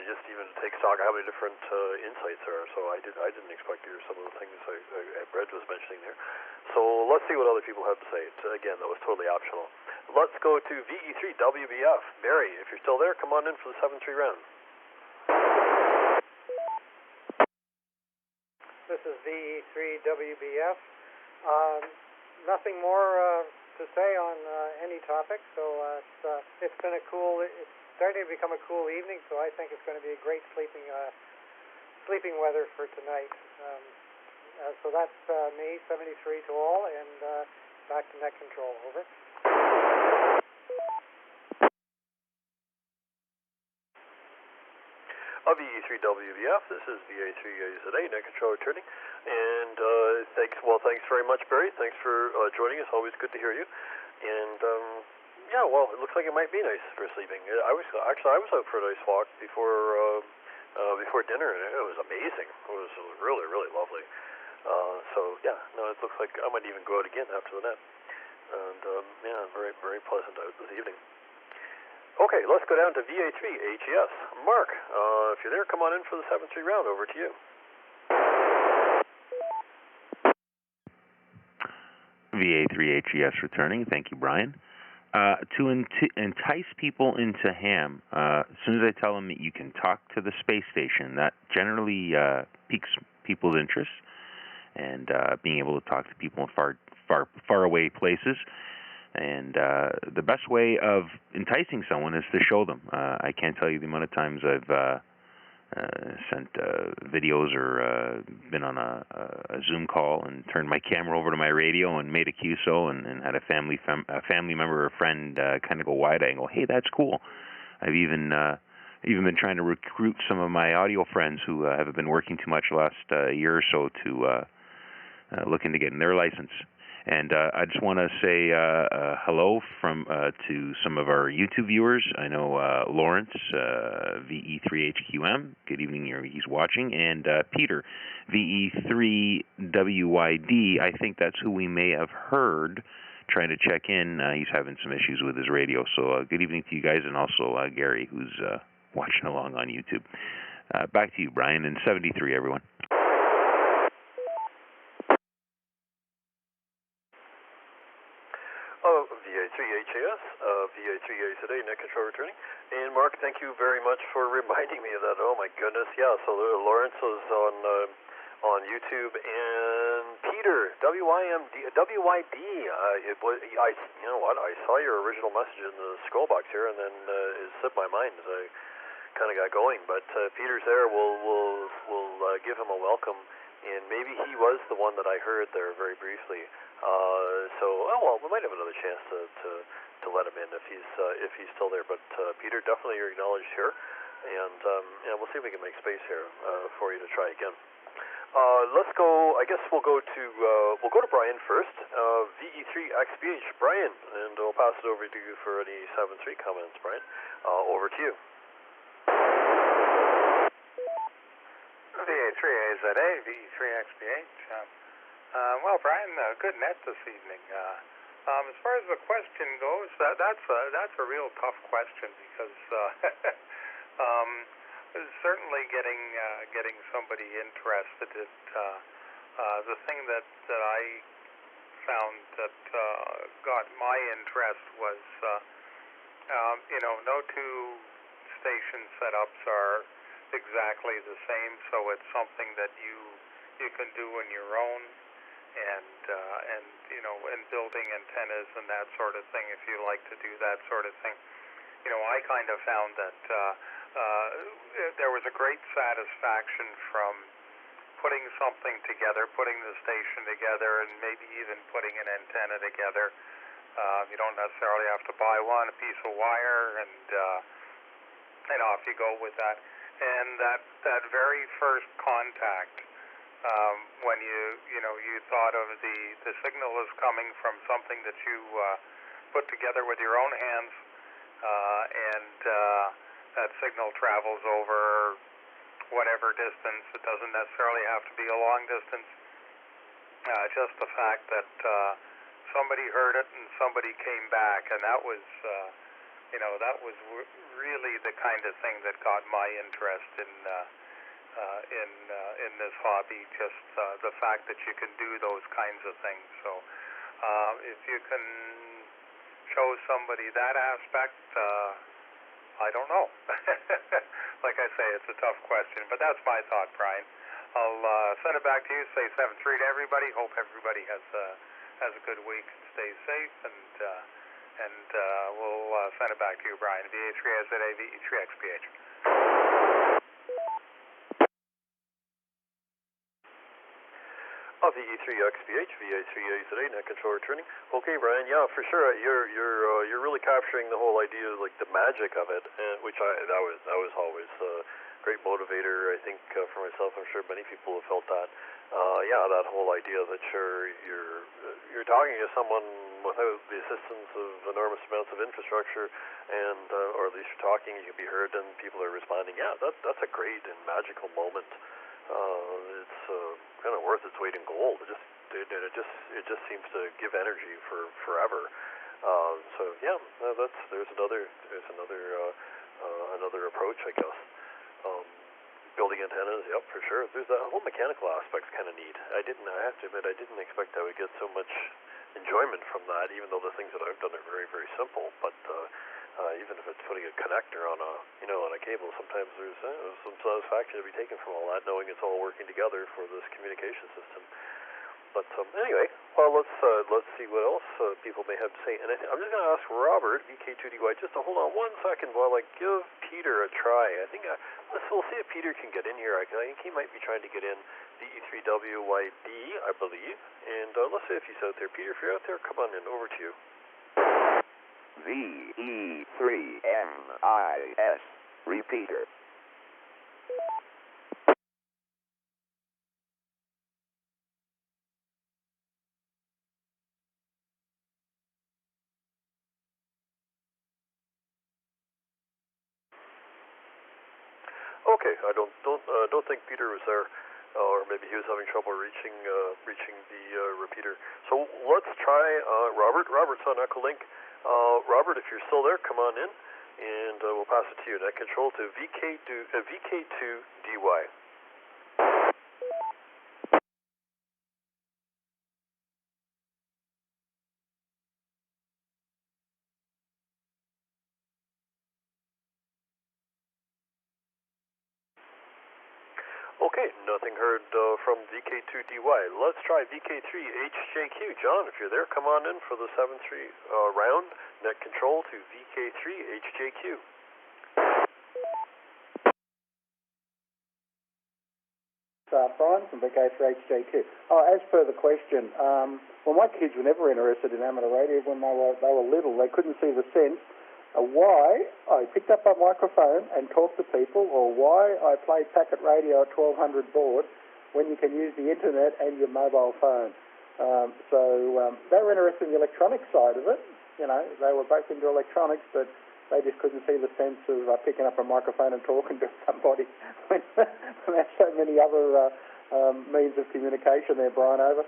just even take stock of how many different insights there are. So I didn't expect to hear some of the things Brett was mentioning there. So let's see what other people have to say. Again, that was totally optional. Let's go to VE3WBF. Barry, if you're still there, come on in for the 7-3 round. This is VE3WBF. Nothing more to say on any topic. So it's been it's starting to become a cool evening. So I think it's going to be a great sleeping weather for tonight. So that's me, 73 to all, and back to net control. Over. VE3WBF, this is VA3AZA, net control returning, and thanks very much, Barry. Thanks for joining us. Always good to hear you. And yeah, well, it looks like it might be nice for sleeping. I was out for a nice walk before dinner, and it was amazing. It was really, really lovely. So yeah, no, it looks like I might even go out again after the net. And yeah, very, very pleasant out this evening. Okay, let's go down to VA3HES. Mark, if you're there, come on in for the 7-3 round. Over to you. VA3HES returning. Thank you, Brian. To entice people into ham, as soon as I tell them that you can talk to the space station, that generally piques people's interest, and being able to talk to people in far away places. And the best way of enticing someone is to show them. I can't tell you the amount of times I've sent videos or been on a Zoom call and turned my camera over to my radio and made a QSO and had a family member or friend kind of go wide-eyed and go, hey, that's cool. I've even been trying to recruit some of my audio friends who have been working too much the last year or so to look into getting their license. And I just want to say hello to some of our YouTube viewers. I know Lawrence, VE3HQM. Good evening, he's watching. And Peter, VE3WYD. I think that's who we may have heard trying to check in. He's having some issues with his radio. So good evening to you guys, and also Gary, who's watching along on YouTube. Back to you, Brian, and 73, everyone. VA3HAS, VA3AZA, net control returning. And Mark, thank you very much for reminding me of that. Oh my goodness, yeah. So Lawrence was on YouTube, and Peter, WYD. You know what? I saw your original message in the scroll box here, and then it slipped my mind as I kind of got going. But Peter's there. We'll give him a welcome. And maybe he was the one that I heard there very briefly. We might have another chance to let him in if he's still there. But Peter, definitely you're acknowledged here, and we'll see if we can make space here for you to try again. Let's go. I guess we'll go to Brian first. VE3XBH, Brian, and we'll pass it over to you for any 7-3 comments. Brian, over to you. VA3AZA, VE3XBH. Well, Brian, good net this evening. As far as the question goes, that's a real tough question because certainly getting somebody interested. The thing that I found that got my interest was no two station setups are exactly the same, so it's something that you can do on your own. And building antennas and that sort of thing, if you like to do that sort of thing. I kind of found that there was a great satisfaction from putting something together, putting the station together, and maybe even putting an antenna together. You don't necessarily have to buy one, a piece of wire, and off you go with that. And that very first contact, when you thought of the signal is coming from something that you put together with your own hands, and that signal travels over whatever distance. It doesn't necessarily have to be a long distance. Just the fact that somebody heard it and somebody came back, and that was really the kind of thing that got my interest in this hobby. Just the fact that you can do those kinds of things. So if you can show somebody that aspect, I don't know. Like I say, it's a tough question, but that's my thought, Brian. I'll send it back to you. Say 7-3 to everybody. Hope everybody has a good week and stays safe, and we'll send it back to you, Brian. VE3ZA, VE3XPH. VE3XPH, VA3AZA, net control returning. Okay, Brian. Yeah, for sure. You're really capturing the whole idea, like the magic of it, which that was always a great motivator. I think for myself, I'm sure many people have felt that. That whole idea that you're talking to someone without the assistance of enormous amounts of infrastructure, and or at least you're talking, you can be heard, and people are responding. Yeah, that's a great and magical moment. It's kind of worth its weight in gold. It just seems to give energy for forever. There's another approach, I guess. Building antennas, yep, for sure. There's that whole mechanical aspect's kind of neat. I have to admit, I didn't expect I would get so much enjoyment from that, even though the things that I've done are very, very simple. But even if it's putting a connector on a cable, sometimes there's some satisfaction to be taken from all that, knowing it's all working together for this communication system. But anyway, well, let's see what else people may have to say. And I'm just going to ask Robert, VK2DY, just to hold on 1 second while I give Peter a try. I think we'll see if Peter can get in here. I think he might be trying to get in VE3WYB, I believe. And let's see if he's out there. Peter, if you're out there, come on in. Over to you. VE3MIS repeater. Okay, I don't think Peter was there, or maybe he was having trouble reaching the repeater. So let's try Robert. Robert's on Echolink. Robert, if you're still there, come on in, and we'll pass it to you. Net control to VK2DY. Okay, nothing heard from VK2DY. Let's try VK3HJQ. John, if you're there, come on in for the 7-3 round. Net control to VK3HJQ. Brian from VK3HJQ. As per the question, well, my kids were never interested in amateur radio when they were little. They couldn't see the sense why I picked up a microphone and talked to people, or why I played packet radio at 1200 baud when you can use the internet and your mobile phone. So they were interested in the electronic side of it. They were both into electronics, but they just couldn't see the sense of picking up a microphone and talking to somebody when there's so many other means of communication there, Brian, over.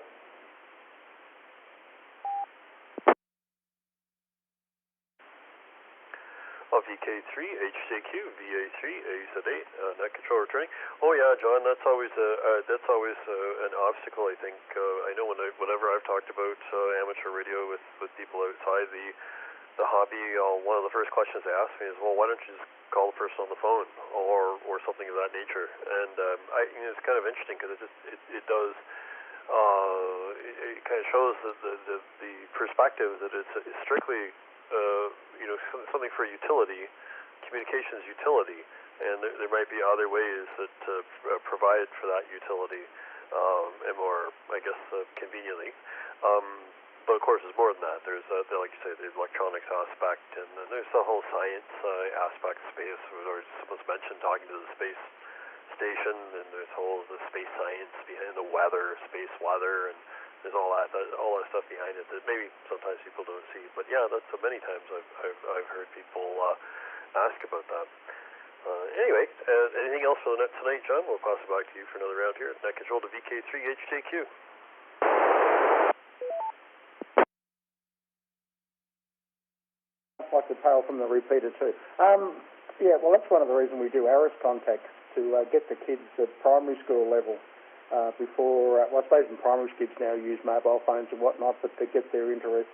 VK3 HJQ VA3 AZ8 net control returning. Oh yeah, John, that's always an obstacle. I think I know whenever I've talked about amateur radio with people outside the hobby, one of the first questions they ask me is, well, why don't you just call the person on the phone or something of that nature? And it's kind of interesting because it does. It kind of shows the perspective that it's strictly something for utility, communications utility, and there might be other ways that provide for that utility, and more, I guess, conveniently. But of course, there's more than that. There's, like you say, the electronics aspect, and then there's the whole science aspect of space. Or someone's mentioned talking to the space station, and there's the space science behind the weather, space weather, and there's all that stuff behind it that maybe sometimes people don't see. But yeah, that's many times I've heard people ask about that. Anyway, anything else for the net tonight, John? We'll pass it back to you for another round here. Net control to VK3 HJQ. Like the tail from the repeater too. Yeah, well, that's one of the reasons we do ARIS contacts, to get the kids at primary school level before, well, I suppose in primary kids now use mobile phones and whatnot, but to get their interest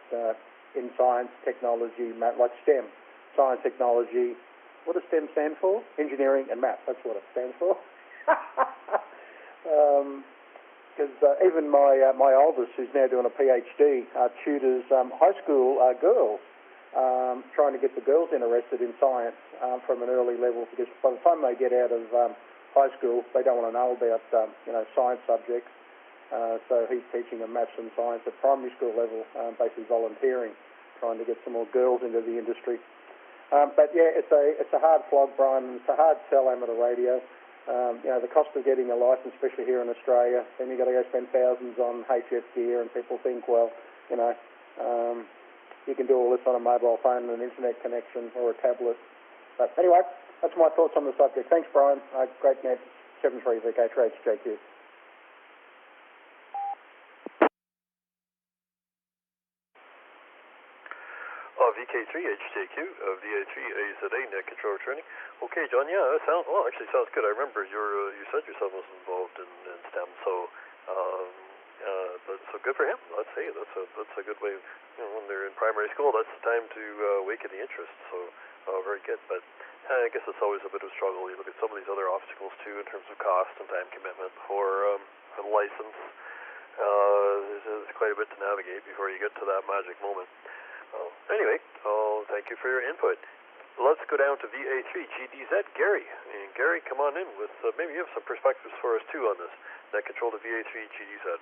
in science, technology, math, like STEM, science, technology. What does STEM stand for? Engineering and math, that's what it stands for. Because even my oldest, who's now doing a PhD, tutors high school girls, trying to get the girls interested in science from an early level, because by the time they get out of high school, they don't want to know about science subjects. So he's teaching them maths and science at primary school level, basically volunteering, trying to get some more girls into the industry. But yeah, it's a hard flog, Brian. It's a hard sell, amateur radio. The cost of getting a license, especially here in Australia, then you've got to go spend thousands on HF gear, and people think, well, you can do all this on a mobile phone and an internet connection or a tablet. But anyway, that's my thoughts on the subject. Thanks, Brian. Great net, 73 VK3 HJQ. VK3 HJQ, VA3 AZA net control returning. Okay, John, yeah, that sounds good. I remember you said your son was involved in STEM, so good for him. Let's say that's a good way. When they're in primary school, that's the time to awaken the interest. So very good. But I guess it's always a bit of a struggle. You look at some of these other obstacles too, in terms of cost and time commitment for a license. There's quite a bit to navigate before you get to that magic moment. Anyway, thank you for your input. Let's go down to VA3 GDZ, Gary. And Gary, come on in with maybe you have some perspectives for us too on this. Net control to VA3 GDZ.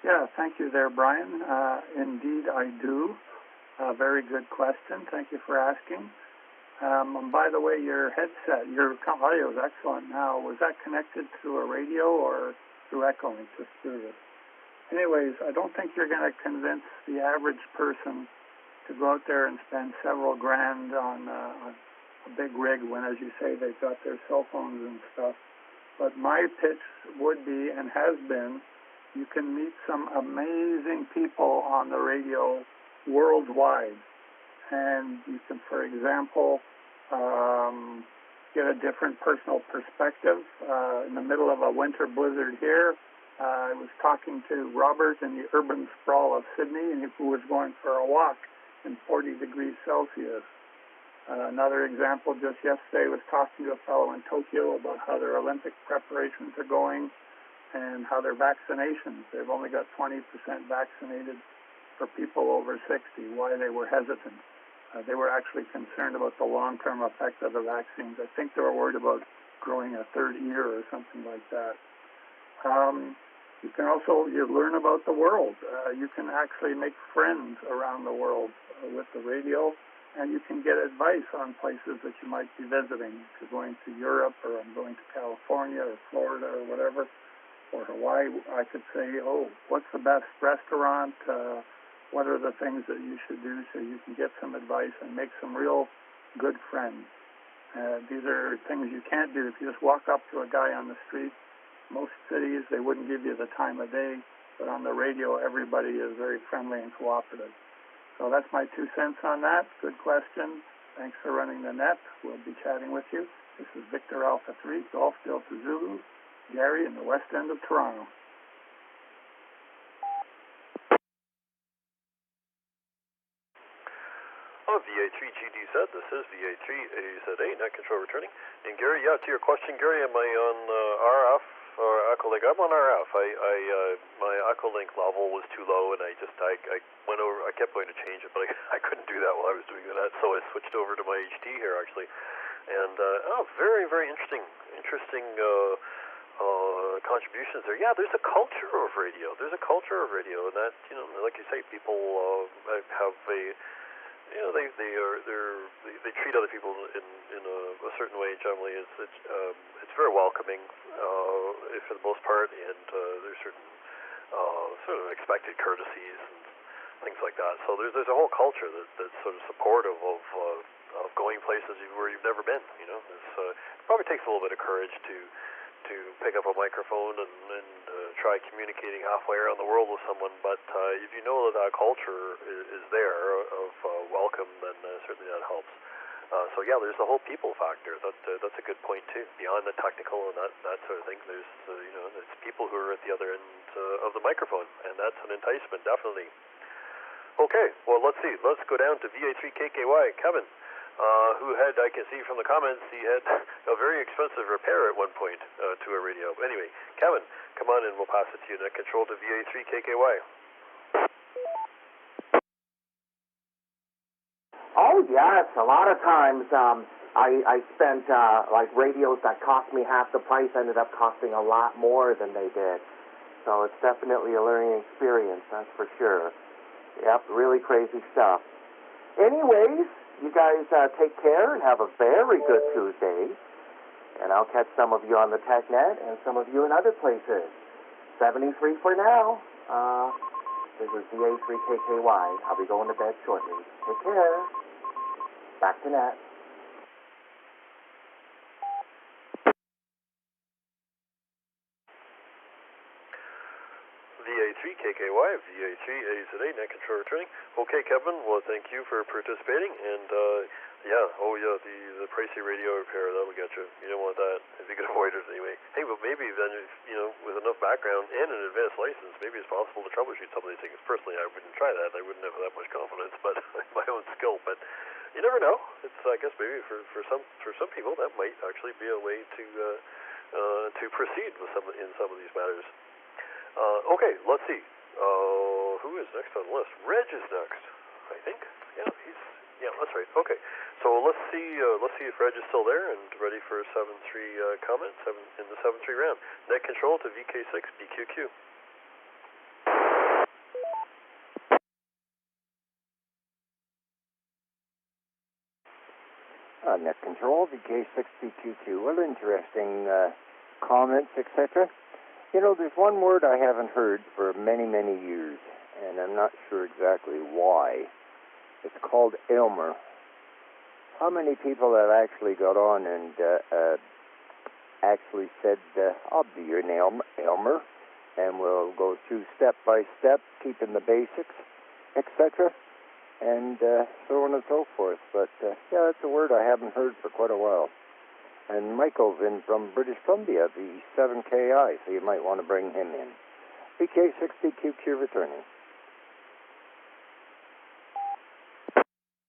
Yeah, thank you there, Brian. Indeed, I do. Very good question. Thank you for asking. And by the way, your headset, your audio is excellent now. Was that connected to a radio or through echoing? Just curious. Anyways, I don't think you're going to convince the average person to go out there and spend several grand on a big rig when, as you say, they've got their cell phones and stuff. But my pitch would be, and has been, you can meet some amazing people on the radio worldwide. And you can, for example, get a different personal perspective. In the middle of a winter blizzard here, I was talking to Robert in the urban sprawl of Sydney, and who was going for a walk in 40 degrees Celsius. Another example, just yesterday, was talking to a fellow in Tokyo about how their Olympic preparations are going and how their vaccinations, they've only got 20% vaccinated for people over 60, why they were hesitant. They were actually concerned about the long-term effect of the vaccines. I think they were worried about growing a third ear or something like that. You can also learn about the world. You can actually make friends around the world with the radio, and you can get advice on places that you might be visiting. If you're going to Europe, or I'm going to California or Florida or whatever, or Hawaii, I could say, oh, what's the best restaurant? What are the things that you should do, so you can get some advice and make some real good friends. These are things you can't do if you just walk up to a guy on the street. Most cities, they wouldn't give you the time of day. but on the radio, everybody is very friendly and cooperative. So that's my 2 cents on that. Good question. Thanks for running the net. We'll be chatting with you. This is Victor Alpha 3, Golf Delta Zulu, Gary in the west end of Toronto. VA3GDZ, this is VA3AZA, net control returning. And Gary, yeah, to your question, Gary, am I on RF or Echolink? I'm on RF. My Echolink level was too low, and I went over. I kept going to change it, but I couldn't do that while I was doing that, so I switched over to my HT here actually. And very, very interesting contributions there. Yeah, there's a culture of radio. There's a culture of radio, and that, you know, like you say, people have a, you know, they treat other people in a certain way. Generally, it's very welcoming for the most part, and there's certain sort of expected courtesies and things like that. So there's a whole culture that's sort of supportive of going places where you've never been. You know, it probably takes a little bit of courage to pick up a microphone and try communicating halfway around the world with someone, but if you know that culture is there of welcome, then certainly that helps. So yeah, there's the whole people factor. That's a good point too. Beyond the technical and that sort of thing, there's you know, it's people who are at the other end of the microphone, and that's an enticement, definitely. Okay, well, let's see. Let's go down to VA3KKY. Kevin, who had, I can see from the comments, he had a very expensive repair at one point to a radio. But anyway, Kevin, come on in. We'll pass it to you. Net control to VA3KKY. Oh, yes. A lot of times I spent, like, radios that cost me half the price ended up costing a lot more than they did. So it's definitely a learning experience, that's for sure. Yep, really crazy stuff. Anyways, you guys take care and have a very good Tuesday. And I'll catch some of you on the TechNet and some of you in other places. 73 for now. This is VA3KKY. I'll be going to bed shortly. Take care. Back to net. VA3KKY, VA3AZA, net control returning. Okay, Kevin, well, thank you for participating, and the pricey radio repair, that'll get you. You don't want that if you can avoid it anyway. Hey, but maybe then, you know, with enough background and an advanced license, maybe it's possible to troubleshoot some of these things. Personally, I wouldn't try that. I wouldn't have that much confidence, but my own skill. But you never know. It's, I guess, maybe for some people that might actually be a way to proceed with some of these matters. Okay, let's see. Who is next on the list? Reg is next, I think. Yeah, that's right. Okay, so let's see if Reg is still there and ready for 7-3 comments in the 7-3 round. Net control to VK6 BQQ. Net control VK6 BQQ. Well, interesting comments, etc. You know, there's one word I haven't heard for many, many years, and I'm not sure exactly why. It's called Elmer. How many people have actually got on and actually said, I'll be your name, Elmer, and we'll go through step by step, keeping the basics, etc., and so on and so forth. But, yeah, that's a word I haven't heard for quite a while. And Michael's in from British Columbia, the 7KI, so you might want to bring him in. VK60QQ returning.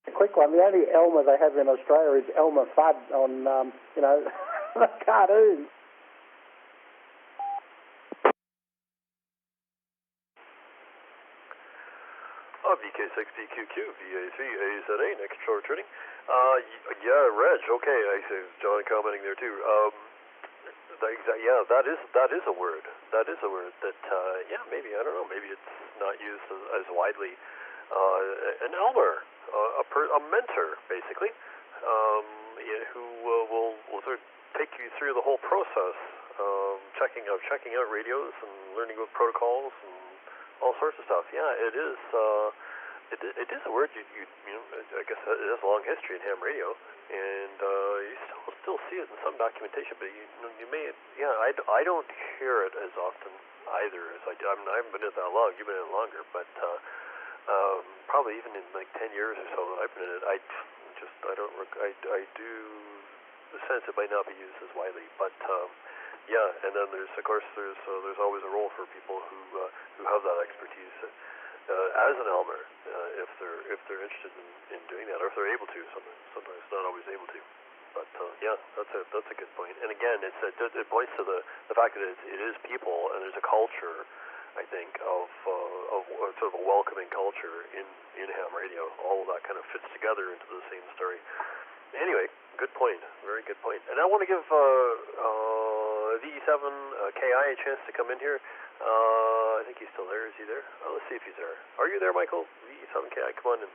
A quick one. The only Elmer they have in Australia is Elmer Fudd on, the cartoons. VK6DQQ, VA3AZA, net control returning. Yeah, Reg, okay, I see John commenting there too. That is a word. That is a word that, maybe, I don't know, maybe it's not used as widely. An elder, a mentor, basically, who will sort of take you through the whole process, checking out radios and learning about protocols and all sorts of stuff. Yeah, it is it is a word you know, I guess it has a long history in ham radio, and you still see it in some documentation, but you may, I don't hear it as often either as I do. I haven't been in it that long. You've been in it longer, but probably even in like 10 years or so that I've been in it, I do sense it might not be used as widely, but and then there's always a role for people who have that expertise as an elmer, if they're interested in doing that, or if they're able to. Sometimes not always able to. But that's a good point. And again, it points to the fact that it is people, and there's a culture, I think, of sort of a welcoming culture in ham radio. All of that kind of fits together into the same story. Anyway, good point. Very good point. And I want to give VE7KI a chance to come in here. I think he's still there. Is he there? Let's see if he's there. Are you there, Michael? VE7KI, come on in.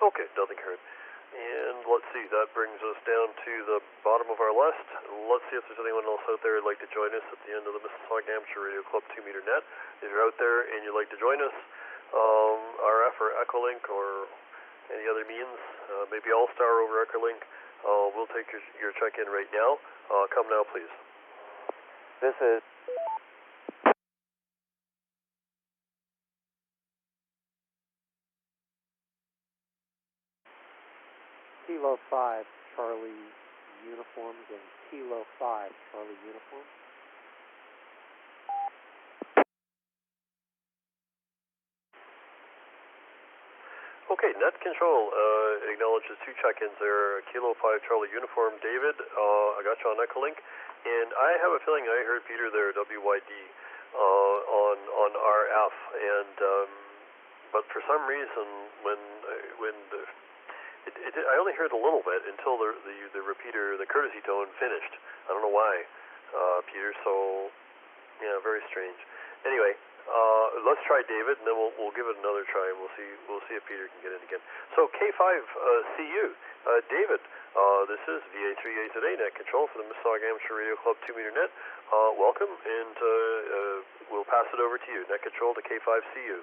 Okay, nothing heard. And let's see, that brings us down to the bottom of our list. Let's see if there's anyone else out there who'd like to join us at the end of the Mississauga Amateur Radio Club 2-meter net. If you're out there and you'd like to join us, RF or Echolink or any other means, maybe All-Star over Echolink, we'll take your check-in right now. Come now, please. This is... Kilo 5, Charlie Uniform, and Kilo 5, Charlie Uniform. Okay, Net Control acknowledges 2 check-ins there. Kilo 5, Charlie Uniform, David. I got you on Echolink, and I have a feeling I heard Peter there, WYD, on RF, and but for some reason when I only heard a little bit until the repeater, the courtesy tone finished. I don't know why, Peter. So, yeah, very strange. Anyway, let's try David, and then we'll give it another try, and we'll see if Peter can get in again. So K5CU, David, this is VA3AZA Net Control for the Mississauga Amateur Radio Club 2-meter net. Welcome, and we'll pass it over to you. Net Control to K5CU.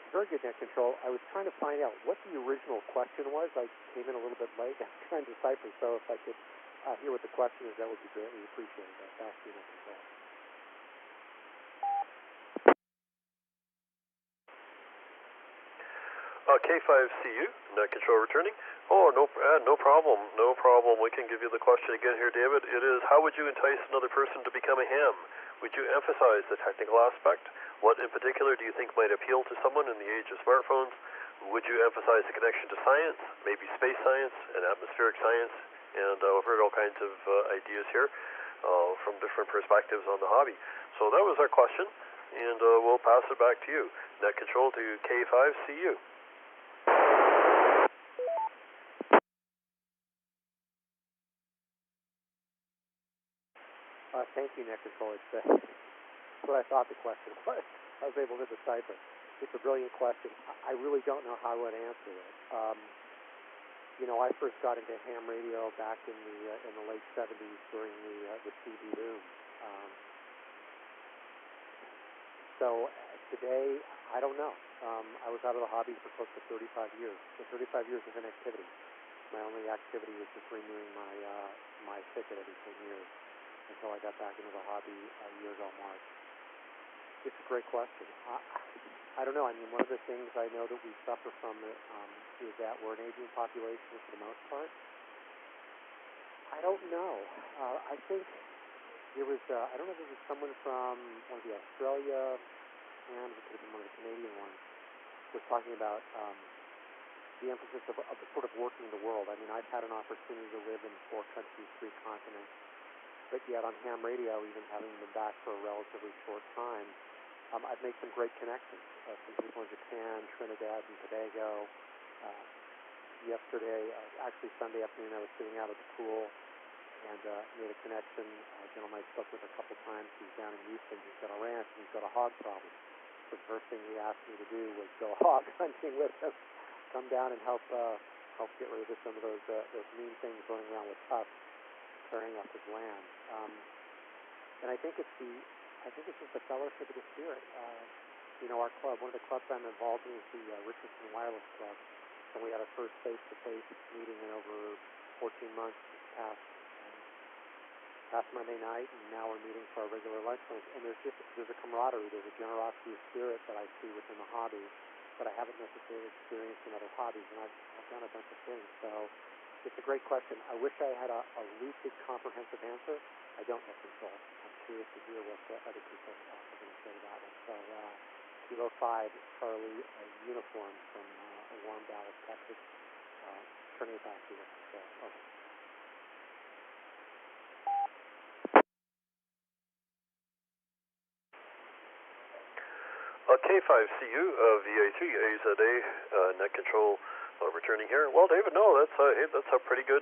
Very good, Net Control. I was trying to find out what the original question was. I came in a little bit late. I'm trying to decipher, so if I could hear what the question is, that would be greatly appreciated. Back to you, Net Control. K5CU, Net Control returning. Oh, no problem. No problem. We can give you the question again here, David. It is, how would you entice another person to become a ham? Would you emphasize the technical aspect? What in particular do you think might appeal to someone in the age of smartphones? Would you emphasize the connection to science, maybe space science and atmospheric science? And I've heard all kinds of ideas here from different perspectives on the hobby. So that was our question, and we'll pass it back to you. Net Control to K5CU. Thank you, Net Control. It's what I thought the question was. I was able to decipher. It's a brilliant question. I really don't know how I would answer it. I first got into ham radio back in the late 70s during the CD boom. So today, I don't know. I was out of the hobby for close to 35 years. So 35 years of inactivity. My only activity was just renewing my ticket every 10 years until I got back into the hobby a year ago March. It's a great question. I don't know. I mean, one of the things I know that we suffer from is that we're an aging population for the most part. I don't know. I think there was, I don't know if it was someone from one of the Australia, and it could have been one of the Canadian ones, was talking about the emphasis of sort of working the world. I mean, I've had an opportunity to live in 4 countries, 3 continents, but yet on ham radio, even having been back for a relatively short time, I've made some great connections. Some people in Japan, Trinidad and Tobago. Yesterday, actually Sunday afternoon, I was sitting out at the pool and made a connection. A gentleman I spoke with a couple times, he's down in Houston, he's got a ranch, and he's got a hog problem. So the first thing he asked me to do was go hog hunting with him, come down and help get rid of some of those mean things going around with tusks, tearing up his land. And I think it's just the fellowship of the spirit. Our club, one of the clubs I'm involved in is the Richardson Wireless Club, and we had our first face-to-face meeting in over 14 months past Monday night, and now we're meeting for our regular lunch. And there's a camaraderie, there's a generosity of spirit that I see within the hobby that I haven't necessarily experienced in other hobbies, and I've done a bunch of things. So it's a great question. I wish I had a lucid, comprehensive answer. I don't have control. I'm curious to hear what other people are going to say about it. So Kilo 5, Charlie, uniform from Warm Dallas, Texas, turning it back to you. So, over. K5CU, VE3MIS net control returning here. Well, David, no, that's a pretty good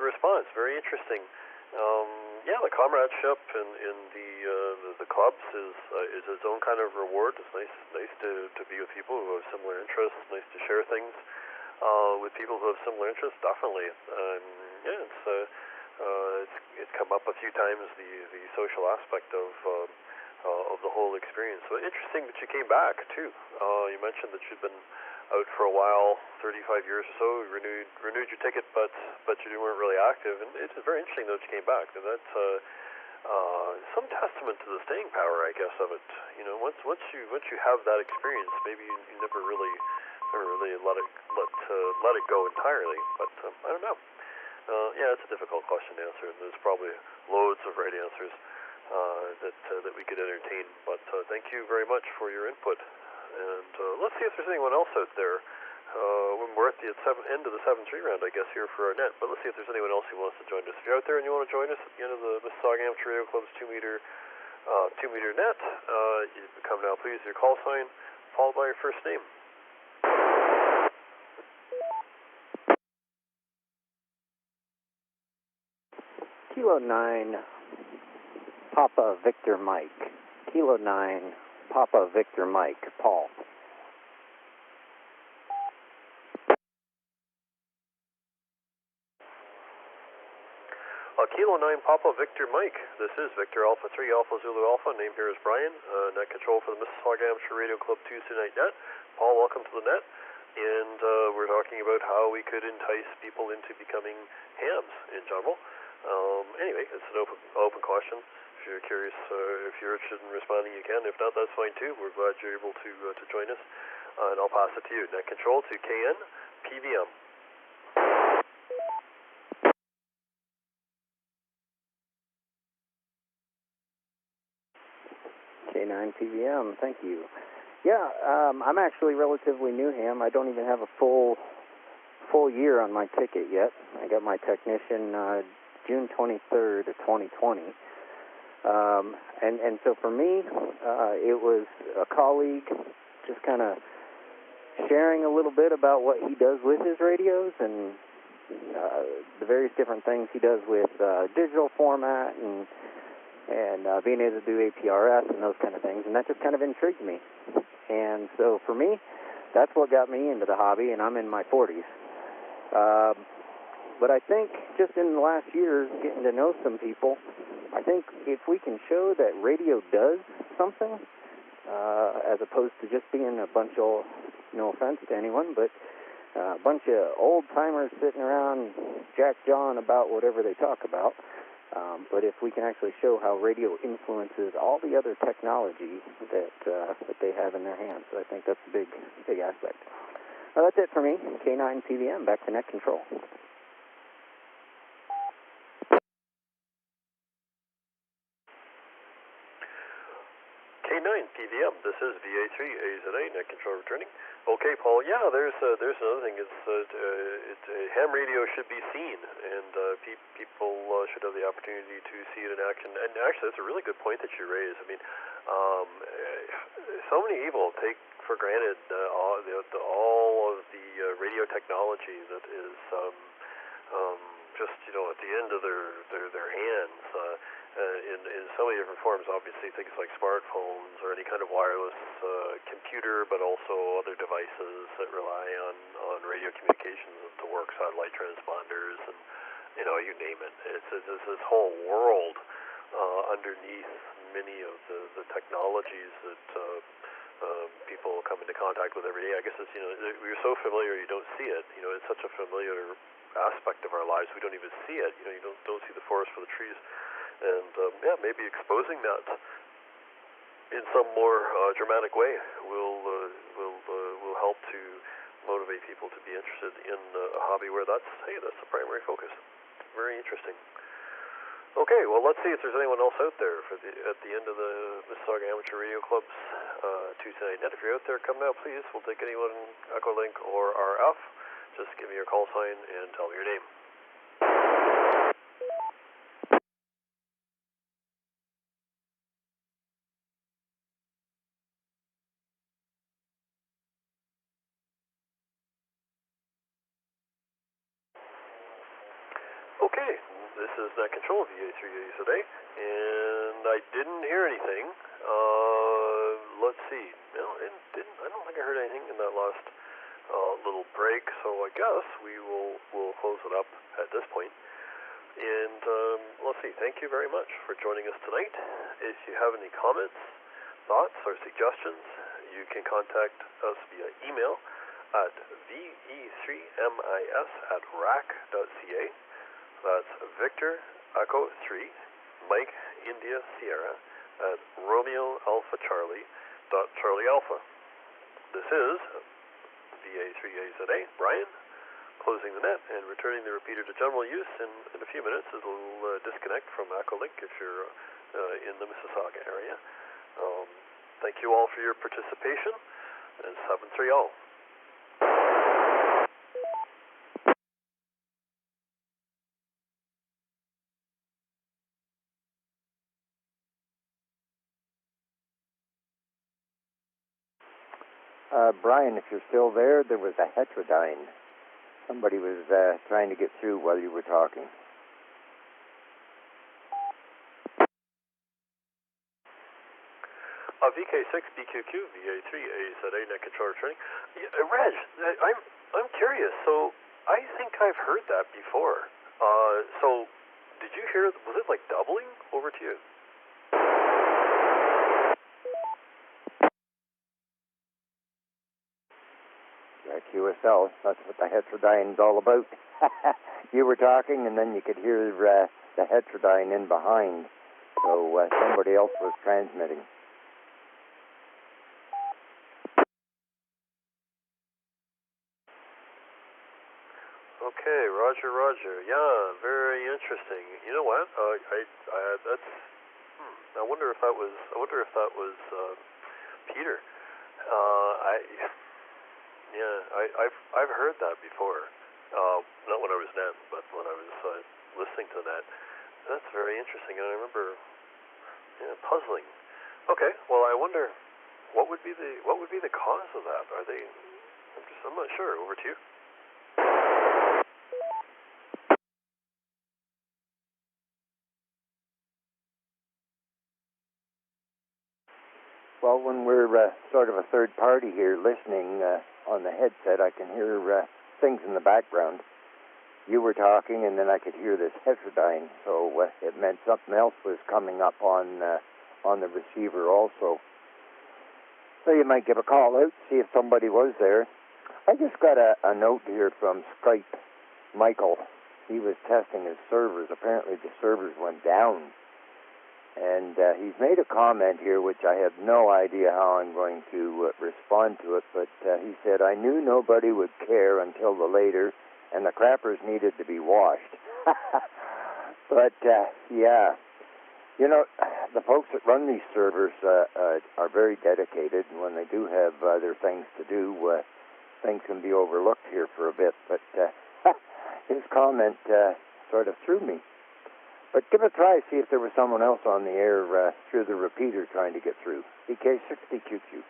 response. Very interesting. The comradeship in the clubs is its own kind of reward. It's nice to be with people who have similar interests. Nice to share things with people who have similar interests. Definitely. It's come up a few times, the social aspect of the whole experience. So interesting that you came back too. You mentioned that you'd been out for a while, 35 years or so. Renewed your ticket, but you weren't really active. And it's very interesting that you came back. And that's some testament to the staying power, I guess, of it. Once you have that experience, maybe you never really let it go entirely. But I don't know. It's a difficult question to answer, and there's probably loads of right answers that we could entertain. But thank you very much for your input. And let's see if there's anyone else out there. We're at the end of the 7-3 round, I guess, here for our net. But let's see if there's anyone else who wants to join us. If you're out there and you want to join us at the end of the Mississauga Amateur Radio Club's 2-meter net, you come now, please, your call sign, followed by your first name. Kilo 9, Papa Victor Mike. Kilo 9, Papa Victor Mike, Paul. Kilo 9, Papa Victor Mike. This is Victor Alpha 3, Alpha Zulu Alpha. Name here is Brian. Net control for the Mississauga Amateur Radio Club Tuesday Night Net. Paul, welcome to the net. And we're talking about how we could entice people into becoming hams in general. Anyway, it's an open question. If you're curious, if you're interested in responding, you can. If not, that's fine too. We're glad you're able to join us. And I'll pass it to you. Net control to KN PVM. K9 PVM, thank you. Yeah, I'm actually relatively new ham. I don't even have a full year on my ticket yet. I got my technician June 23rd of 2020. And so for me, it was a colleague just kind of sharing a little bit about what he does with his radios and the various different things he does with digital format and being able to do APRS and those kind of things, and that just kind of intrigued me. And so for me, that's what got me into the hobby, and I'm in my 40s. But I think just in the last year, getting to know some people, I think if we can show that radio does something, as opposed to just being a bunch of, no offense to anyone, but a bunch of old-timers sitting around jack-jawing about whatever they talk about, but if we can actually show how radio influences all the other technology that they have in their hands, so I think that's a big aspect. That's it for me. K9 PVM, back to net control. K9 PVM, this is VE3MIS net control returning. Okay, Paul. Yeah, there's another thing. It's ham radio should be seen, and people should have the opportunity to see it in action. And actually, that's a really good point that you raised. I mean, so many people take for granted all of the radio technology that is just, you know, at the end of their hands in so many different forms. Obviously, things like smartphones or any kind of wireless computer, but also other devices that rely on radio communications to work, satellite transponders, and you know, you name it. It's this whole world underneath many of the technologies that people come into contact with every day. I guess it's, you know, we're so familiar you don't see it. You know, it's such a familiar aspect of our lives we don't even see it. You know, you don't see the forest for the trees, and yeah, maybe exposing that in some more dramatic way will help to motivate people to be interested in a hobby where that's the primary focus. Very interesting. Okay, well, let's see if there's anyone else out there at the end of the Mississauga Amateur Radio Club's Tuesday night net. If you're out there, come now, please. We'll take anyone Echolink or RF. Just give me your call sign and tell me your name. Okay, this is Net Control, VE3MIS today, and I didn't hear anything. Let's see. No, I don't think I heard anything in that last little break, so I guess we'll close it up at this point. And let's see. Thank you very much for joining us tonight. If you have any comments, thoughts, or suggestions, you can contact us via email at VE3MIS@RAC.ca. That's Victor Echo 3, Mike India Sierra at Romeo Alpha Charlie Charlie Alpha. This is VA3AZA, Brian, closing the net and returning the repeater to general use in a few minutes. It'll disconnect from Echolink if you're in the Mississauga area. Thank you all for your participation, and 7-3 all. Brian, if you're still there was a heterodyne. Somebody was trying to get through while you were talking. VK6 BQQ VA3AZA net controller training. Reg, I'm curious. So I think I've heard that before. So did you hear? Was it like doubling over to you? QSL, that's what the heterodyne's all about. You were talking, and then you could hear the heterodyne in behind. So somebody else was transmitting. Okay, Roger. Yeah, very interesting. You know what? I wonder if that was Peter. I've heard that before. Not when I was net, but when I was listening to that. That's very interesting, and I remember puzzling. Okay, well, I wonder what would be the cause of that? I'm not sure. Over to you. Well, when we're sort of a third party here listening on the headset, I can hear things in the background. You were talking, and then I could hear this heterodyne, so it meant something else was coming up on the receiver also. So you might give a call out, see if somebody was there. I just got a note here from Skype. Michael, he was testing his servers. Apparently the servers went down. And he's made a comment here, which I have no idea how I'm going to respond to it, but he said, I knew nobody would care until the later, and the crappers needed to be washed. But, yeah, you know, the folks that run these servers are very dedicated, and when they do have other things to do, things can be overlooked here for a bit. But his comment sort of threw me. But give it a try, see if there was someone else on the air through the repeater trying to get through. VK60QQ.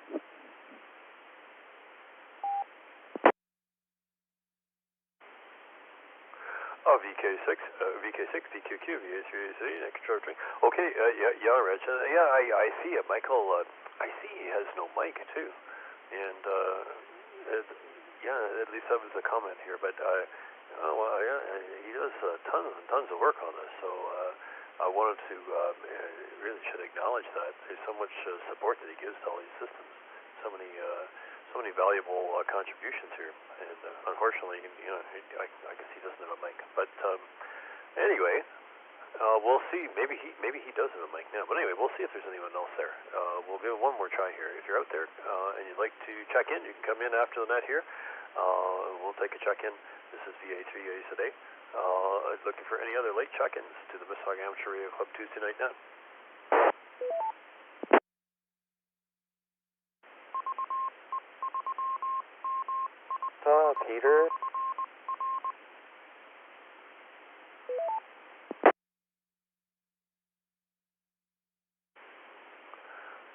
VK6 QQ, VE3MIS Net Control Returning. Okay, yeah, Reg. I see it. Michael, I see he has no mic, too. And, at least that was the comment here. But, he does tons and tons of work on this. So, I wanted to, really should acknowledge that. There's so much support that he gives to all these systems. So many valuable contributions here. And, unfortunately, I guess he doesn't have a mic. But, anyway, we'll see. Maybe he does have a mic now. But anyway, we'll see if there's anyone else there. We'll give it one more try here. If you're out there and you'd like to check in, you can come in after the net here. We'll take a check-in. This is VE3MIS today. Looking for any other late check-ins to the Mississauga Amateur Radio Club Tuesday night net. Peter.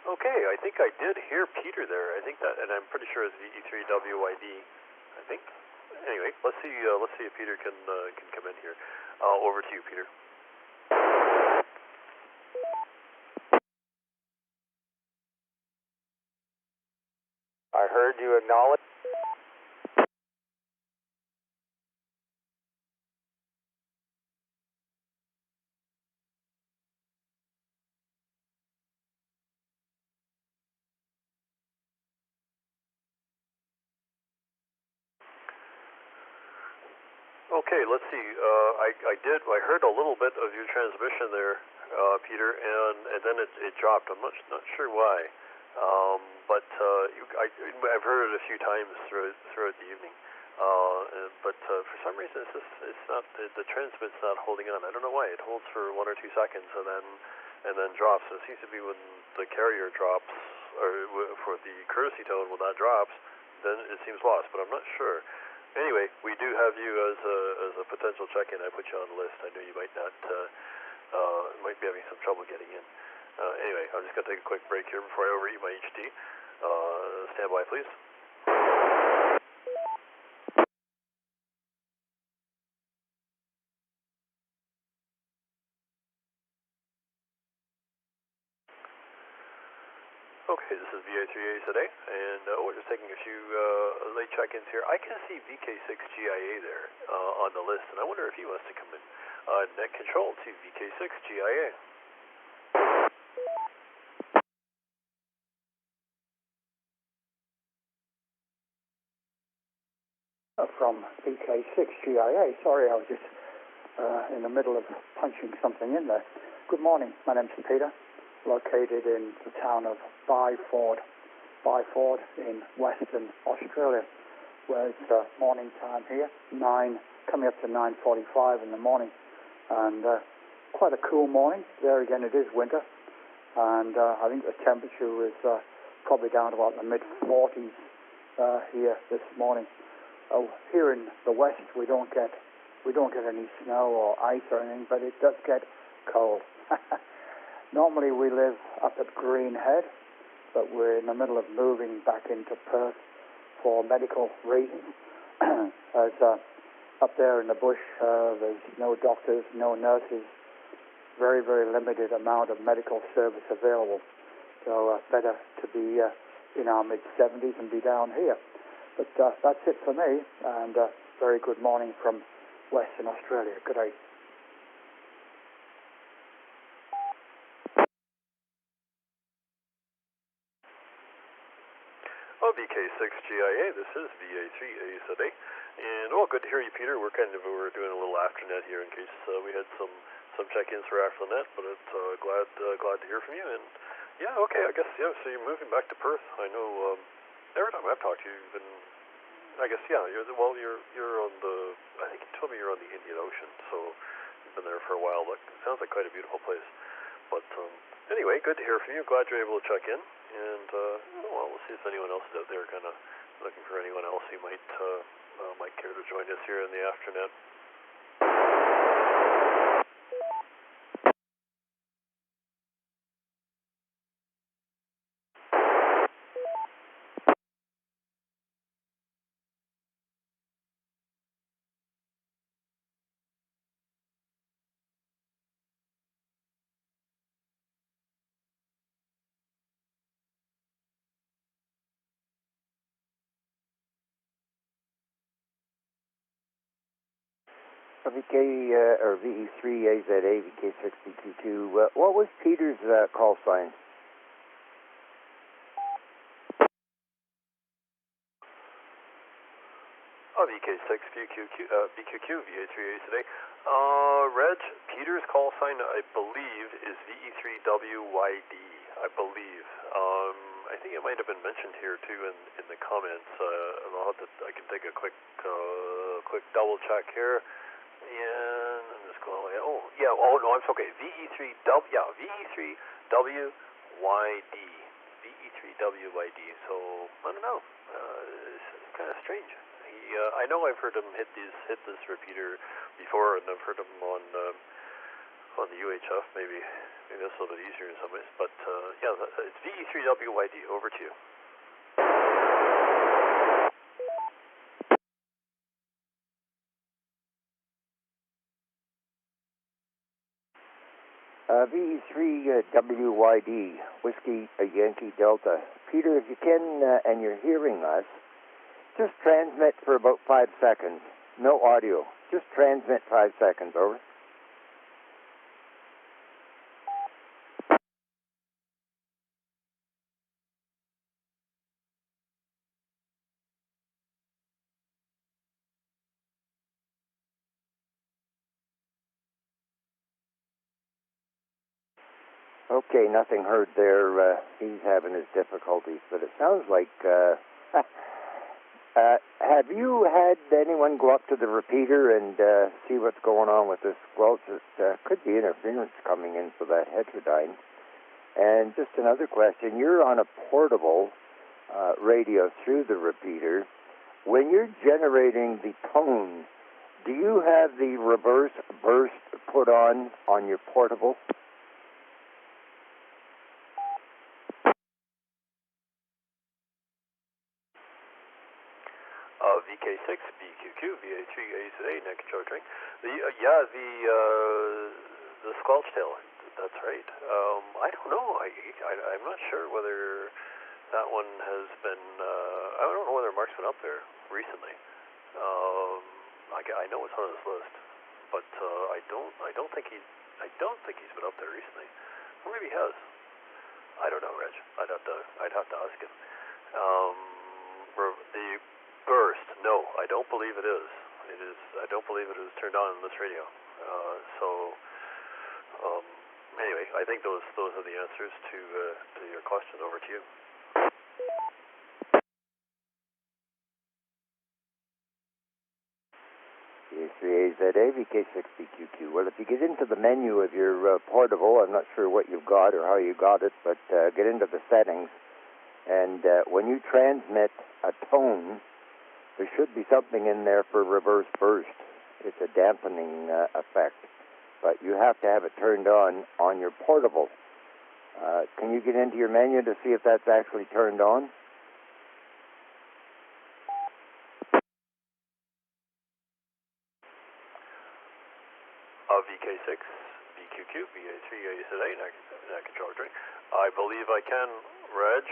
Okay, I think I did hear Peter there. I think that, and I'm pretty sure it's VE3WYD. I think. Anyway, let's see if Peter can come in here. Over to you, Peter. I heard you acknowledge. Okay, let's see. I heard a little bit of your transmission there, Peter, and then it dropped. I'm not sure why, but I've heard it a few times throughout the evening. But for some reason, it's not the transmit's not holding on. I don't know why. It holds for 1 or 2 seconds and then drops. And it seems to be when the carrier drops, or for the courtesy tone, when that drops, then it seems lost. But I'm not sure. Anyway, we do have you as a potential check-in. I put you on the list. I know you might not might be having some trouble getting in. Anyway, I'm just going to take a quick break here before I overeat my HD. Stand by, please. Okay, this is VE3MIS today, and we're just taking a few late check-ins here. I can see VK6GIA there on the list, and I wonder if he wants to come in. Net control to VK6GIA. From VK6GIA. Sorry, I was just in the middle of punching something in there. Good morning, my name's Peter, located in the town of Byford in Western Australia, where it's morning time here, coming up to 9:45 in the morning, and quite a cool morning. There again, it is winter, and I think the temperature is probably down to about the mid-40s here this morning. Here in the west, we don't get any snow or ice or anything, but it does get cold. Normally we live up at Greenhead, but we're in the middle of moving back into Perth for medical reasons. As up there in the bush, there's no doctors, no nurses, very, very limited amount of medical service available. So better to be in our mid-70s and be down here. But that's it for me, and very good morning from Western Australia. Good day. VK6GIA, this is VE3MIS today, and good to hear you, Peter. We're doing a little after net here in case we had some check-ins for after the net, but it's glad to hear from you. And yeah, okay, I guess so you're moving back to Perth. I know every time I've talked to you, you've been, I guess you're on the, I think you told me you're on the Indian Ocean, so you've been there for a while. But it sounds like quite a beautiful place. But anyway, good to hear from you. Glad you're able to check in. And we'll see if anyone else is out there kind of looking for anyone else who might care to join us here in the afternet. VK or VE3AZA, VK6BQ2. What was Peter's call sign? VK6 BQQ VA3A today. Reg, Peter's call sign, I believe, is VE3WYD. I believe. I think it might have been mentioned here too in the comments. I can take a quick double check here. And I'm just going away. Oh yeah. Oh no, it's okay. VE3WYD. VE3WYD. So I don't know. It's kind of strange. I know I've heard him hit this repeater before, and I've heard him on the UHF. Maybe that's a little bit easier in some ways. But yeah, it's VE3WYD. Over to you. VE3WYD, Whiskey Yankee Delta. Peter, if you can, and you're hearing us, just transmit for about 5 seconds. No audio. Just transmit 5 seconds. Over. Okay, nothing heard there. He's having his difficulties, but it sounds like... have you had anyone go up to the repeater and see what's going on with this squelch? It could be interference coming in for that heterodyne. And just another question. You're on a portable radio through the repeater. When you're generating the tone, do you have the reverse burst put on your portable? VK6 BQQ VA3AZA net control drink. The squelch tail. That's right. I don't know. I'm not sure whether that one has been. I don't know whether Mark's been up there recently. I know it's on his list, but I don't think he's been up there recently, or maybe he has. I don't know, Reg. I'd have to ask him. The burst. No, I don't believe it is. I don't believe it is turned on in this radio. Anyway, I think those are the answers to your question. Over to you. VA3AZA, VK6BQQ. Well, if you get into the menu of your portable, I'm not sure what you've got or how you got it, but get into the settings, and when you transmit a tone, there should be something in there for reverse burst. It's a dampening effect, but you have to have it turned on your portable. Can you get into your menu to see if that's actually turned on? VK6 BQQ VA3AZA net control drink. I believe I can, Reg.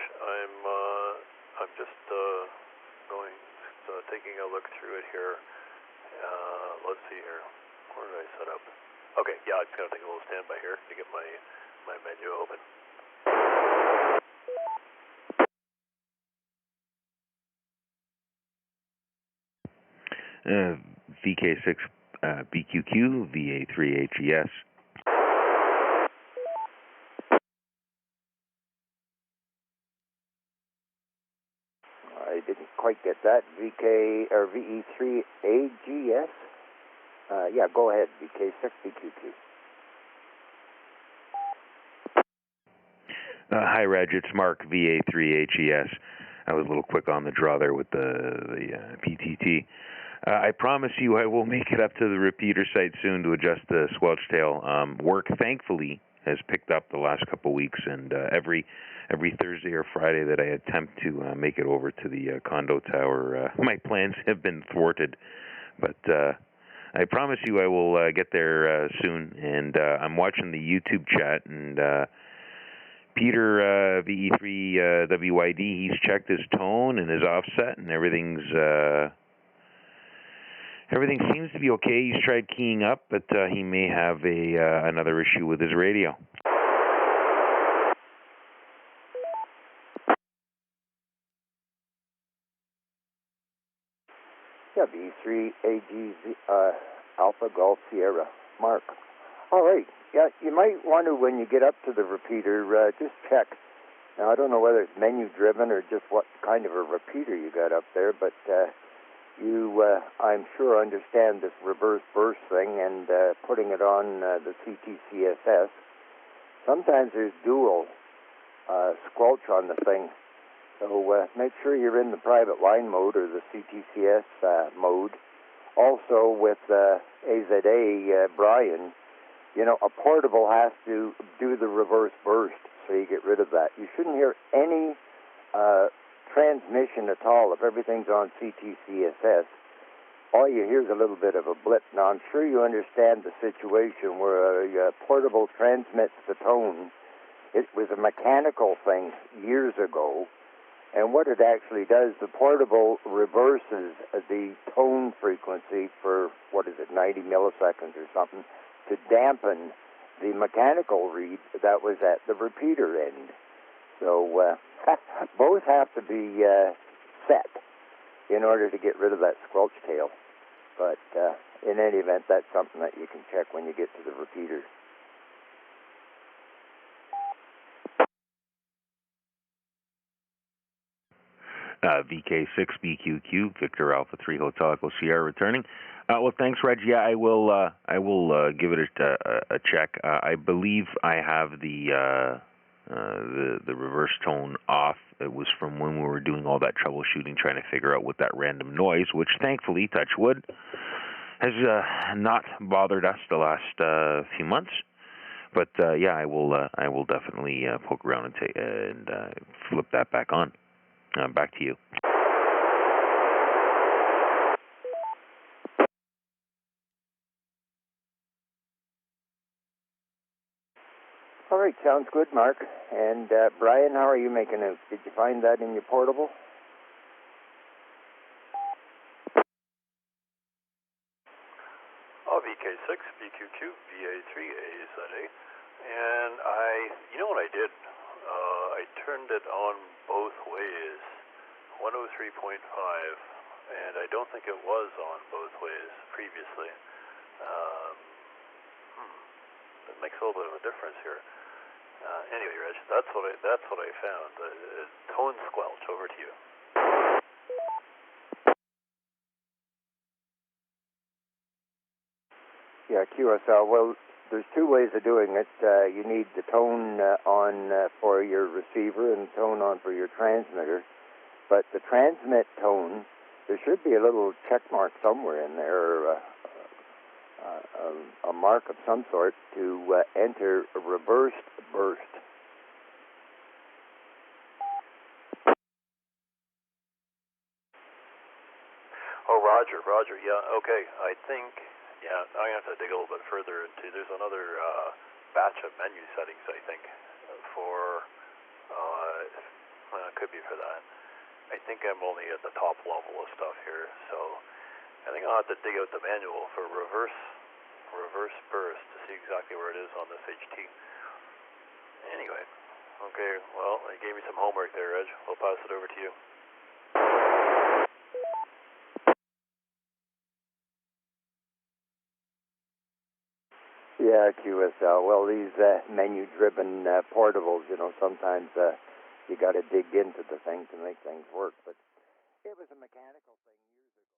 I'm just taking a look through it here. Let's see here. Where did I set up? Okay, yeah, I'm just going to take a little standby here to get my menu open. VK6 BQQ VA3HES. I didn't quite get that. VK or VE3AGS. Yeah, go ahead. VK6 BQQ. Hi, Reg. It's Mark, VA3HES. I was a little quick on the draw there with the PTT. I promise you I will make it up to the repeater site soon to adjust the squelch tail. Work, thankfully, has picked up the last couple of weeks, and every Thursday or Friday that I attempt to make it over to the condo tower, my plans have been thwarted. But I promise you I will get there soon, and I'm watching the YouTube chat, and Peter, VE3WYD, he's checked his tone and his offset, and everything's Everything seems to be okay. He's tried keying up, but he may have another issue with his radio. Yeah, VE3AG Alpha Golf Sierra. Mark. All right. Yeah, you might want to, when you get up to the repeater, just check. Now, I don't know whether it's menu-driven or just what kind of a repeater you got up there, but you, I'm sure, understand this reverse burst thing and putting it on the CTCSS. Sometimes there's dual squelch on the thing, so make sure you're in the private line mode or the CTCS mode. Also, with AZA, Brian, you know, a portable has to do the reverse burst, so you get rid of that. You shouldn't hear any transmission at all if everything's on CTCSS. All you hear is a little bit of a blip. Now, I'm sure you understand the situation where a portable transmits the tone. It was a mechanical thing years ago, and what it actually does, the portable reverses the tone frequency for, 90 milliseconds or something, to dampen the mechanical read that was at the repeater end. So both have to be set in order to get rid of that squelch tail. But in any event, that's something that you can check when you get to the repeater. VK6BQQ, Victor Alpha 3 Hotel Echo Sierra returning. Well, thanks, Reg. Yeah, I will give it a check. I believe I have the reverse tone off. It was from when we were doing all that troubleshooting, trying to figure out what that random noise, which thankfully, touch wood, has not bothered us the last few months. But yeah, I will definitely poke around and flip that back on. Back to you. All right, sounds good, Mark. And Brian, how are you making out? Did you find that in your portable? VK6, BQQ, VA3AZA. And you know what I did? I turned it on both ways, 103.5, and I don't think it was on both ways previously. It makes a little bit of a difference here. Anyway, Reg, that's what I found. Tone squelch. Over to you. Yeah, QSL. Well, there's two ways of doing it. You need the tone on for your receiver and tone on for your transmitter. But the transmit tone, there should be a little check mark somewhere in there, a mark of some sort to enter a reversed burst. Oh, Roger, yeah, okay. I think, I'm going to have to dig a little bit further into, there's another batch of menu settings, I think, for, it could be for that. I think I'm only at the top level of stuff here, so I think I'll have to dig out the manual for reverse burst to see exactly where it is on this HT. Anyway, okay, well, you gave me some homework there, Reg. We'll pass it over to you. Yeah, QSL. Well, these menu-driven portables, you know, sometimes you got to dig into the thing to make things work. But it was a mechanical thing years ago.